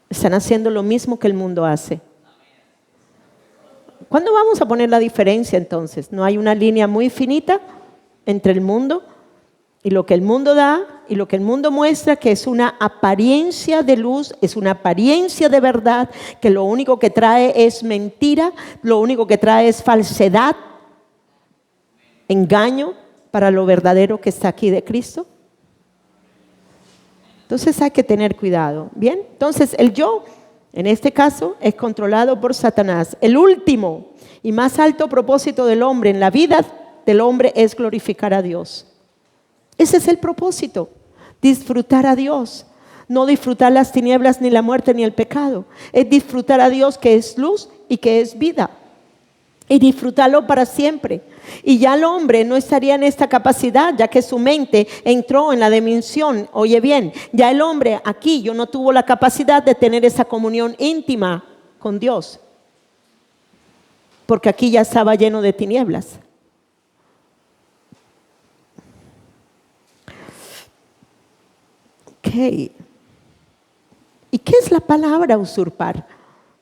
están haciendo lo mismo que el mundo hace. ¿Cuándo vamos a poner la diferencia entonces? ¿No hay una línea muy finita entre el mundo y lo que el mundo da y lo que el mundo muestra, que es una apariencia de luz, es una apariencia de verdad, que lo único que trae es mentira, lo único que trae es falsedad, engaño para lo verdadero que está aquí de Cristo? Entonces hay que tener cuidado. Bien, entonces el yo, en este caso, es controlado por Satanás. El último y más alto propósito del hombre en la vida del hombre es glorificar a Dios. Ese es el propósito, disfrutar a Dios. No disfrutar las tinieblas, ni la muerte, ni el pecado. Es disfrutar a Dios, que es luz y que es vida. Y disfrutarlo para siempre. Y ya el hombre no estaría en esta capacidad, ya que su mente entró en la dimensión. Oye bien, ya el hombre aquí no tuvo la capacidad de tener esa comunión íntima con Dios, porque aquí ya estaba lleno de tinieblas. Ok. ¿Y qué es la palabra usurpar?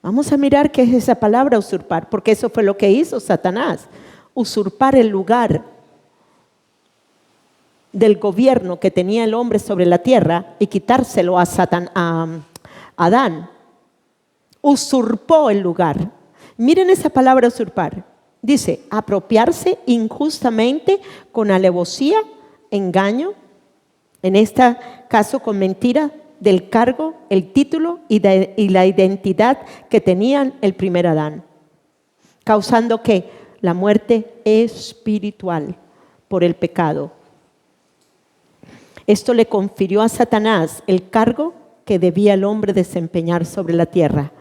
Vamos a mirar qué es esa palabra usurpar, porque eso fue lo que hizo Satanás. Usurpar el lugar del gobierno que tenía el hombre sobre la tierra y quitárselo a Adán. Usurpó el lugar. Miren esa palabra usurpar. Dice, apropiarse injustamente con alevosía, engaño, en este caso con mentira, del cargo, el título y la identidad que tenían el primer Adán, causando ¿qué? La muerte espiritual por el pecado. Esto le confirió a Satanás el cargo que debía el hombre desempeñar sobre la tierra.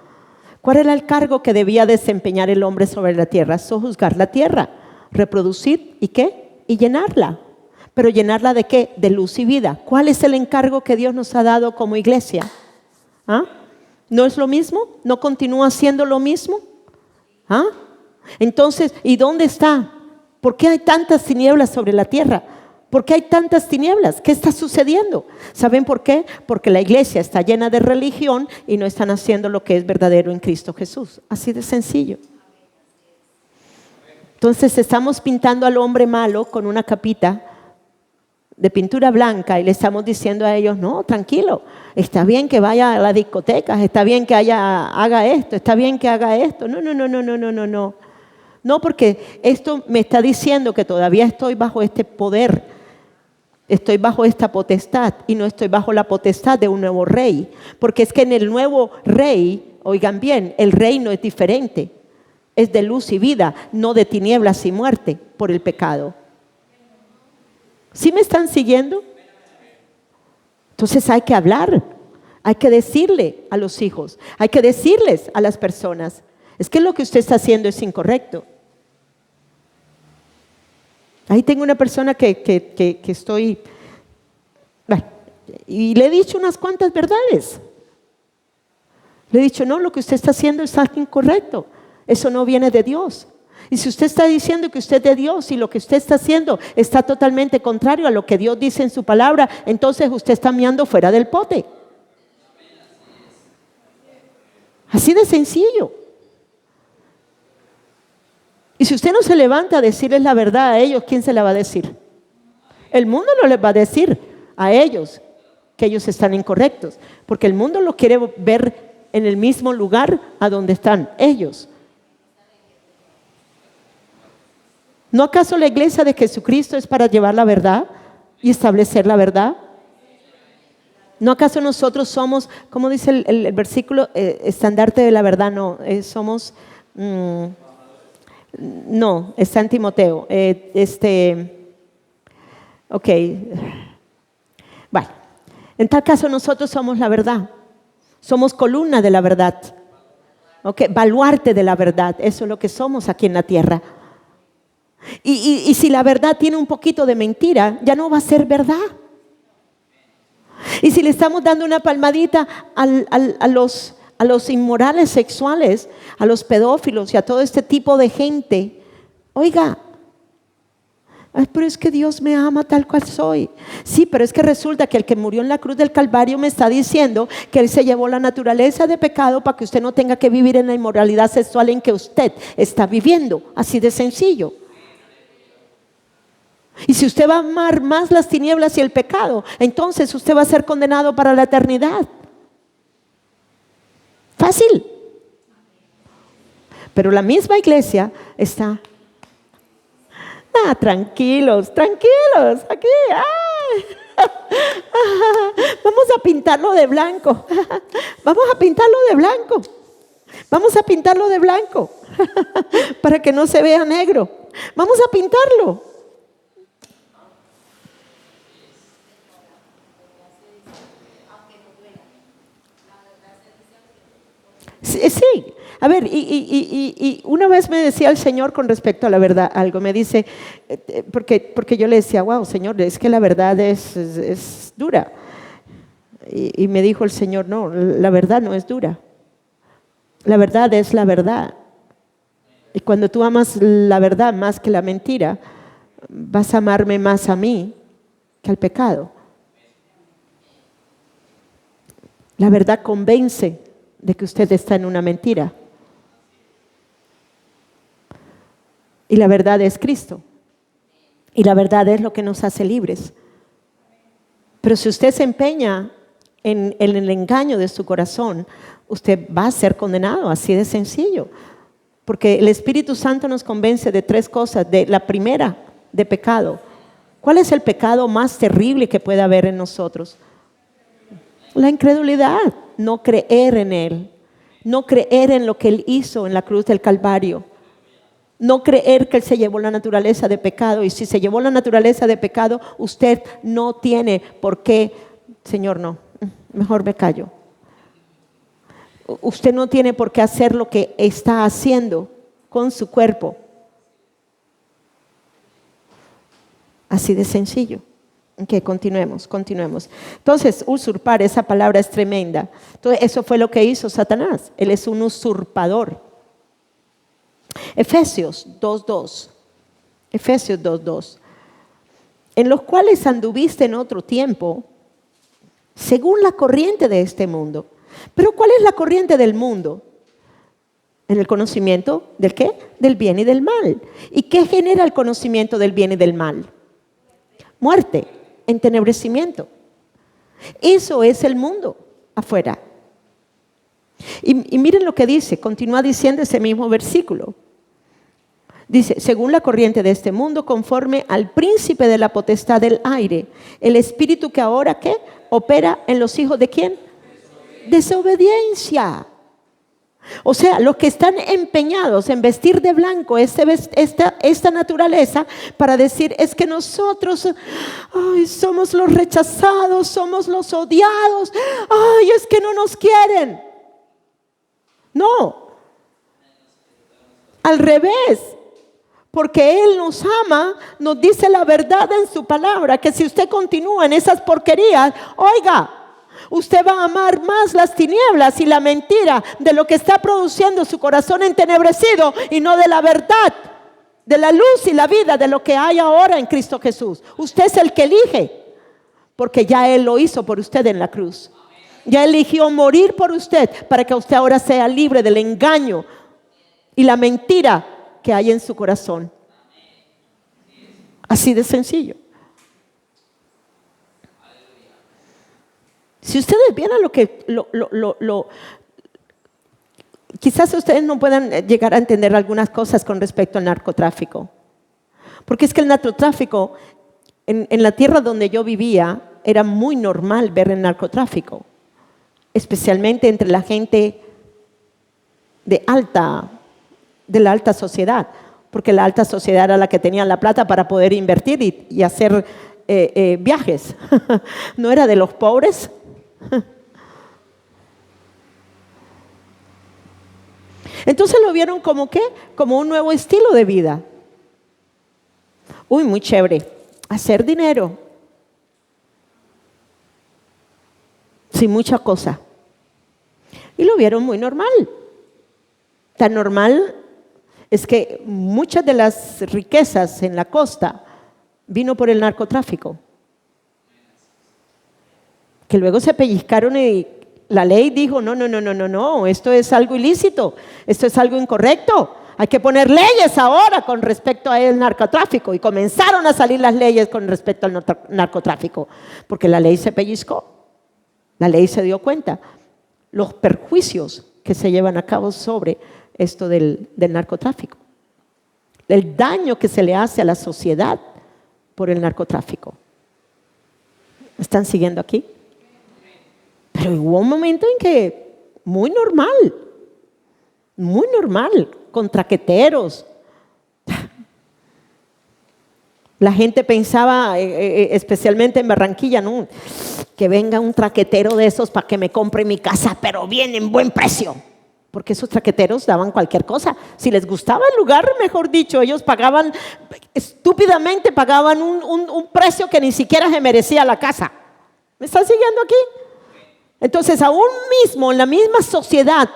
¿Cuál era el cargo que debía desempeñar el hombre sobre la tierra? Sojuzgar la tierra, reproducir y ¿qué? Y llenarla. ¿Pero llenarla de qué? De luz y vida. ¿Cuál es el encargo que Dios nos ha dado como iglesia? ¿Ah? ¿No es lo mismo? ¿No continúa siendo lo mismo? ¿Ah? Entonces, ¿y dónde está? ¿Por qué hay tantas tinieblas sobre la tierra? ¿Por qué hay tantas tinieblas? ¿Qué está sucediendo? ¿Saben por qué? Porque la iglesia está llena de religión y no están haciendo lo que es verdadero en Cristo Jesús. Así de sencillo. Entonces estamos pintando al hombre malo con una capita de pintura blanca y le estamos diciendo a ellos, no, tranquilo, está bien que vaya a las discotecas, está bien que haga esto, está bien que haga esto. No. No, porque esto me está diciendo que todavía estoy bajo este poder, estoy bajo esta potestad y no estoy bajo la potestad de un nuevo rey. Porque es que en el nuevo rey, oigan bien, el reino es diferente, es de luz y vida, no de tinieblas y muerte por el pecado. ¿Sí me están siguiendo? Entonces hay que hablar, hay que decirle a los hijos, hay que decirles a las personas, es que lo que usted está haciendo es incorrecto. Ahí tengo una persona que estoy, bueno, y le he dicho unas cuantas verdades. Le he dicho, no, lo que usted está haciendo es algo incorrecto, eso no viene de Dios. Y si usted está diciendo que usted es de Dios y lo que usted está haciendo está totalmente contrario a lo que Dios dice en su palabra, entonces usted está meando fuera del pote. Así de sencillo. Y si usted no se levanta a decirles la verdad a ellos, ¿quién se la va a decir? El mundo no les va a decir a ellos que ellos están incorrectos, porque el mundo los quiere ver en el mismo lugar a donde están ellos. ¿No acaso la iglesia de Jesucristo es para llevar la verdad y establecer la verdad? ¿No acaso nosotros somos, como dice el versículo, estandarte de la verdad? No, somos No, está en Timoteo. Ok. Bueno, en tal caso nosotros somos la verdad. Somos columna de la verdad. Ok, baluarte de la verdad. Eso es lo que somos aquí en la tierra. Y si la verdad tiene un poquito de mentira, ya no va a ser verdad. Y si le estamos dando una palmadita a los inmorales sexuales, a los pedófilos y a todo este tipo de gente, oiga, pero es que Dios me ama tal cual soy. Sí, pero es que resulta que el que murió en la cruz del Calvario me está diciendo que Él se llevó la naturaleza de pecado para que usted no tenga que vivir en la inmoralidad sexual en que usted está viviendo. Así de sencillo. Y si usted va a amar más las tinieblas y el pecado, entonces usted va a ser condenado para la eternidad. Fácil. Pero la misma iglesia está... tranquilos, aquí. Vamos a pintarlo de blanco. Vamos a pintarlo de blanco. Vamos a pintarlo de blanco para que no se vea negro. Vamos a pintarlo. Sí. A ver, y una vez me decía el Señor con respecto a la verdad algo, me dice, porque yo le decía, wow, Señor, es que la verdad es dura. Y me dijo el Señor, no, la verdad no es dura. La verdad es la verdad. Y cuando tú amas la verdad más que la mentira, vas a amarme más a mí que al pecado. La verdad convence de que usted está en una mentira. Y la verdad es Cristo. Y la verdad es lo que nos hace libres. Pero si usted se empeña en el engaño de su corazón, usted va a ser condenado, así de sencillo. Porque el Espíritu Santo nos convence de tres cosas. De la primera, de pecado. ¿Cuál es el pecado más terrible que puede haber en nosotros? La incredulidad, no creer en Él, no creer en lo que Él hizo en la cruz del Calvario, no creer que Él se llevó la naturaleza de pecado. Y si se llevó la naturaleza de pecado, usted no tiene por qué, Señor, no, mejor me callo. Usted no tiene por qué hacer lo que está haciendo con su cuerpo. Así de sencillo. Ok, continuemos. Entonces, usurpar, esa palabra es tremenda. Entonces, eso fue lo que hizo Satanás. Él es un usurpador. Efesios 2:2. Efesios 2:2. En los cuales anduviste en otro tiempo, según la corriente de este mundo. Pero ¿cuál es la corriente del mundo? En el conocimiento ¿del qué? Del bien y del mal. ¿Y qué genera el conocimiento del bien y del mal? Muerte, entenebrecimiento. Eso es el mundo afuera. Y miren lo que dice, continúa diciendo ese mismo versículo. Dice, según la corriente de este mundo, conforme al príncipe de la potestad del aire, el espíritu que ahora, ¿qué? Opera en los hijos de ¿quién? Desobediencia. O sea, los que están empeñados en vestir de blanco esta naturaleza para decir, es que nosotros somos los rechazados, somos los odiados, es que no nos quieren. No, al revés, porque Él nos ama, nos dice la verdad en su palabra, que si usted continúa en esas porquerías, oiga, usted va a amar más las tinieblas y la mentira de lo que está produciendo su corazón entenebrecido y no de la verdad, de la luz y la vida de lo que hay ahora en Cristo Jesús. Usted es el que elige, porque ya Él lo hizo por usted en la cruz. Ya eligió morir por usted para que usted ahora sea libre del engaño y la mentira que hay en su corazón. Así de sencillo. Si ustedes vieran lo que quizás ustedes no puedan llegar a entender algunas cosas con respecto al narcotráfico. Porque es que el narcotráfico, en la tierra donde yo vivía, era muy normal ver el narcotráfico. Especialmente entre la gente de alta de la alta sociedad, porque la alta sociedad era la que tenía la plata para poder invertir y hacer viajes. No era de los pobres. Entonces lo vieron como ¿qué? Como un nuevo estilo de vida. Uy, muy chévere. Hacer dinero. Sin mucha cosa. Y lo vieron muy normal. Tan normal es que muchas de las riquezas en la costa vino por el narcotráfico. Que luego se pellizcaron y la ley dijo, no, esto es algo ilícito, esto es algo incorrecto. Hay que poner leyes ahora con respecto al narcotráfico. Y comenzaron a salir las leyes con respecto al narcotráfico. Porque la ley se pellizcó. La ley se dio cuenta. Los perjuicios que se llevan a cabo sobre esto del narcotráfico. El daño que se le hace a la sociedad por el narcotráfico. ¿Me están siguiendo aquí? Pero hubo un momento en que muy normal, con traqueteros. La gente pensaba, especialmente en Barranquilla, ¿no? Que venga un traquetero de esos para que me compre mi casa, pero bien en buen precio. Porque esos traqueteros daban cualquier cosa. Si les gustaba el lugar, mejor dicho, ellos pagaban, estúpidamente pagaban un precio que ni siquiera se merecía la casa. ¿Me están siguiendo aquí? Entonces, aún mismo, en la misma sociedad,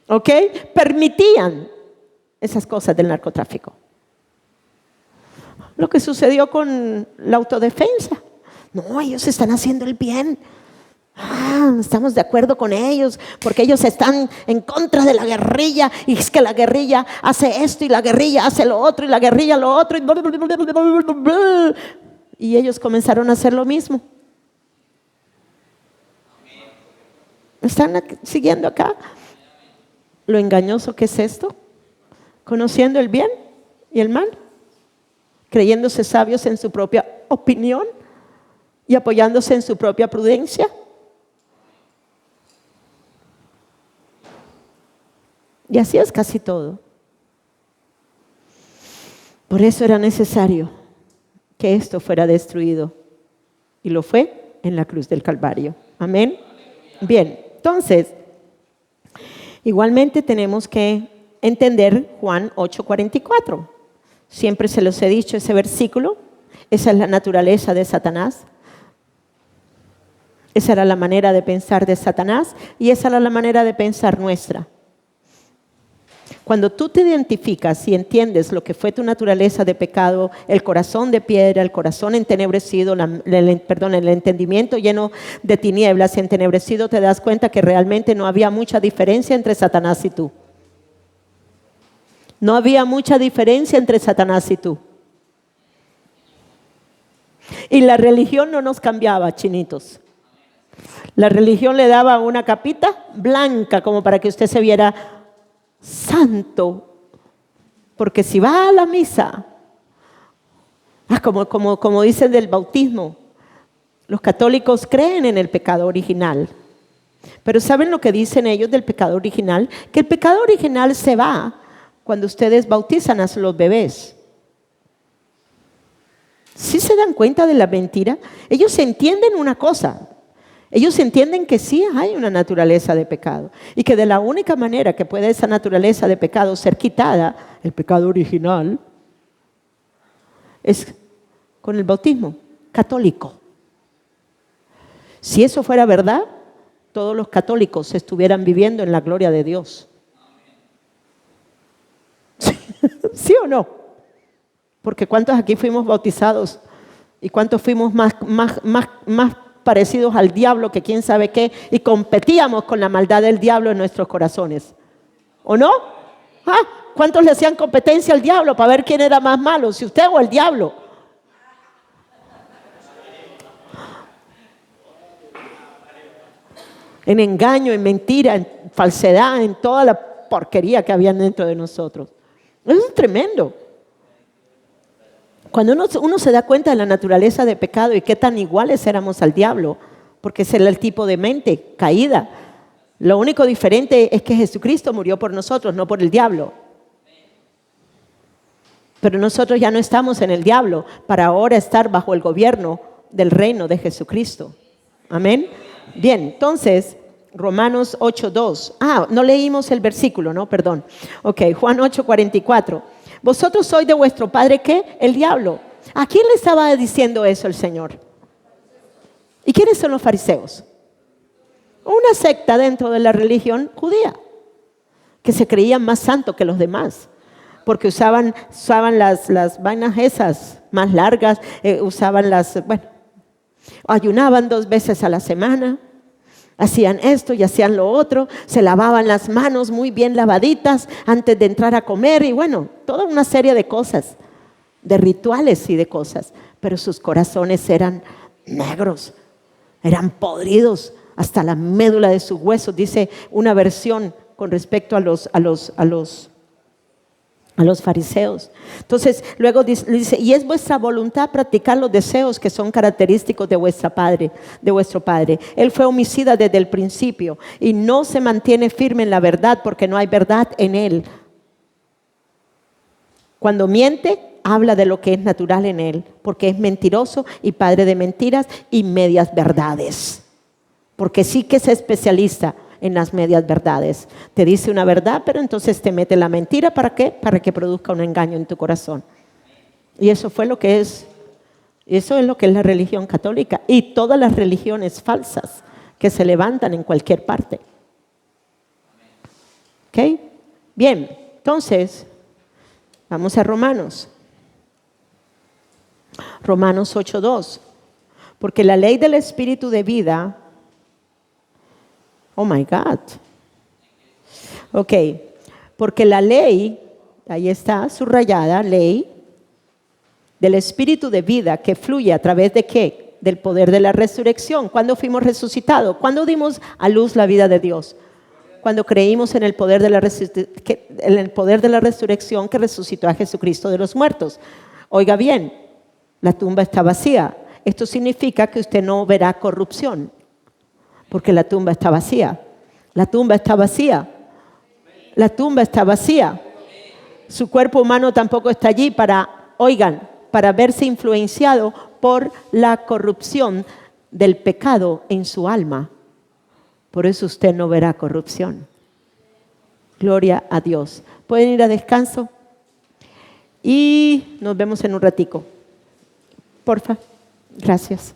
¿ok? Permitían esas cosas del narcotráfico. Lo que sucedió con la autodefensa. No, ellos están haciendo el bien. Estamos de acuerdo con ellos porque ellos están en contra de la guerrilla y es que la guerrilla hace esto y la guerrilla hace lo otro y la guerrilla lo otro y ellos comenzaron a hacer lo mismo. ¿Están siguiendo acá? Lo engañoso que es esto, conociendo el bien y el mal, creyéndose sabios en su propia opinión y apoyándose en su propia prudencia. Y así es casi todo. Por eso era necesario que esto fuera destruido. Y lo fue en la cruz del Calvario. Amén. Bien, entonces, igualmente tenemos que entender Juan 8:44. Siempre se los he dicho ese versículo. Esa es la naturaleza de Satanás. Esa era la manera de pensar de Satanás y esa era la manera de pensar nuestra. Cuando tú te identificas y entiendes lo que fue tu naturaleza de pecado, el corazón de piedra, el corazón entenebrecido, el entendimiento lleno de tinieblas, entenebrecido, te das cuenta que realmente no había mucha diferencia entre Satanás y tú. No había mucha diferencia entre Satanás y tú. Y la religión no nos cambiaba, chinitos. La religión le daba una capita blanca como para que usted se viera santo, porque si va a la misa, como dicen del bautismo, los católicos creen en el pecado original, pero ¿saben lo que dicen ellos del pecado original? Que el pecado original se va cuando ustedes bautizan a los bebés. ¿Sí se dan cuenta de la mentira? Ellos entienden una cosa. Ellos entienden que sí hay una naturaleza de pecado y que de la única manera que puede esa naturaleza de pecado ser quitada, el pecado original, es con el bautismo católico. Si eso fuera verdad, todos los católicos estuvieran viviendo en la gloria de Dios. ¿Sí o no? Porque ¿cuántos aquí fuimos bautizados y cuántos fuimos más parecidos al diablo que quién sabe qué y competíamos con la maldad del diablo en nuestros corazones? ¿O no? ¿Cuántos le hacían competencia al diablo para ver quién era más malo, si usted o el diablo? En engaño, en mentira, en falsedad, en toda la porquería que había dentro de nosotros. Eso es tremendo. Cuando uno se da cuenta de la naturaleza de pecado y qué tan iguales éramos al diablo, porque ese era el tipo de mente caída, Lo único diferente es que Jesucristo murió por nosotros, no por el diablo. Pero nosotros ya no estamos en el diablo para ahora estar bajo el gobierno del reino de Jesucristo. Amén. Bien, entonces, Romanos 8:2. No leímos el versículo, ¿no? Perdón. Ok, Juan 8:44. Vosotros sois de vuestro padre, ¿qué? El diablo. ¿A quién le estaba diciendo eso el Señor? ¿Y quiénes son los fariseos? Una secta dentro de la religión judía, que se creían más santos que los demás, porque usaban las vainas esas más largas, ayunaban 2 veces a la semana, hacían esto y hacían lo otro, se lavaban las manos muy bien lavaditas antes de entrar a comer y toda una serie de cosas, de rituales y de cosas, pero sus corazones eran negros, eran podridos hasta la médula de sus huesos, dice una versión con respecto a los fariseos. Entonces, luego dice, y es vuestra voluntad practicar los deseos que son característicos de vuestro padre. Él fue homicida desde el principio y no se mantiene firme en la verdad porque no hay verdad en él. Cuando miente, habla de lo que es natural en él, porque es mentiroso y padre de mentiras y medias verdades. Porque sí que es especialista en las medias verdades. Te dice una verdad, pero entonces te mete la mentira. ¿Para qué? Para que produzca un engaño en tu corazón. Y eso es lo que es la religión católica y todas las religiones falsas que se levantan en cualquier parte. ¿Ok? Bien, entonces, vamos a Romanos 8:2. Porque la ley del Espíritu de vida... Oh my God. Ok, porque la ley, ahí está subrayada, ley del Espíritu de vida que fluye a través de ¿qué? Del poder de la resurrección. ¿Cuándo fuimos resucitados? ¿Cuándo dimos a luz la vida de Dios? Cuando creímos en el poder de la resurrección que resucitó a Jesucristo de los muertos. Oiga bien, la tumba está vacía. Esto significa que usted no verá corrupción. Porque la tumba está vacía. La tumba está vacía. La tumba está vacía. Su cuerpo humano tampoco está allí para verse influenciado por la corrupción del pecado en su alma. Por eso usted no verá corrupción. Gloria a Dios. ¿Pueden ir a descanso? Y nos vemos en un ratico. Porfa. Gracias.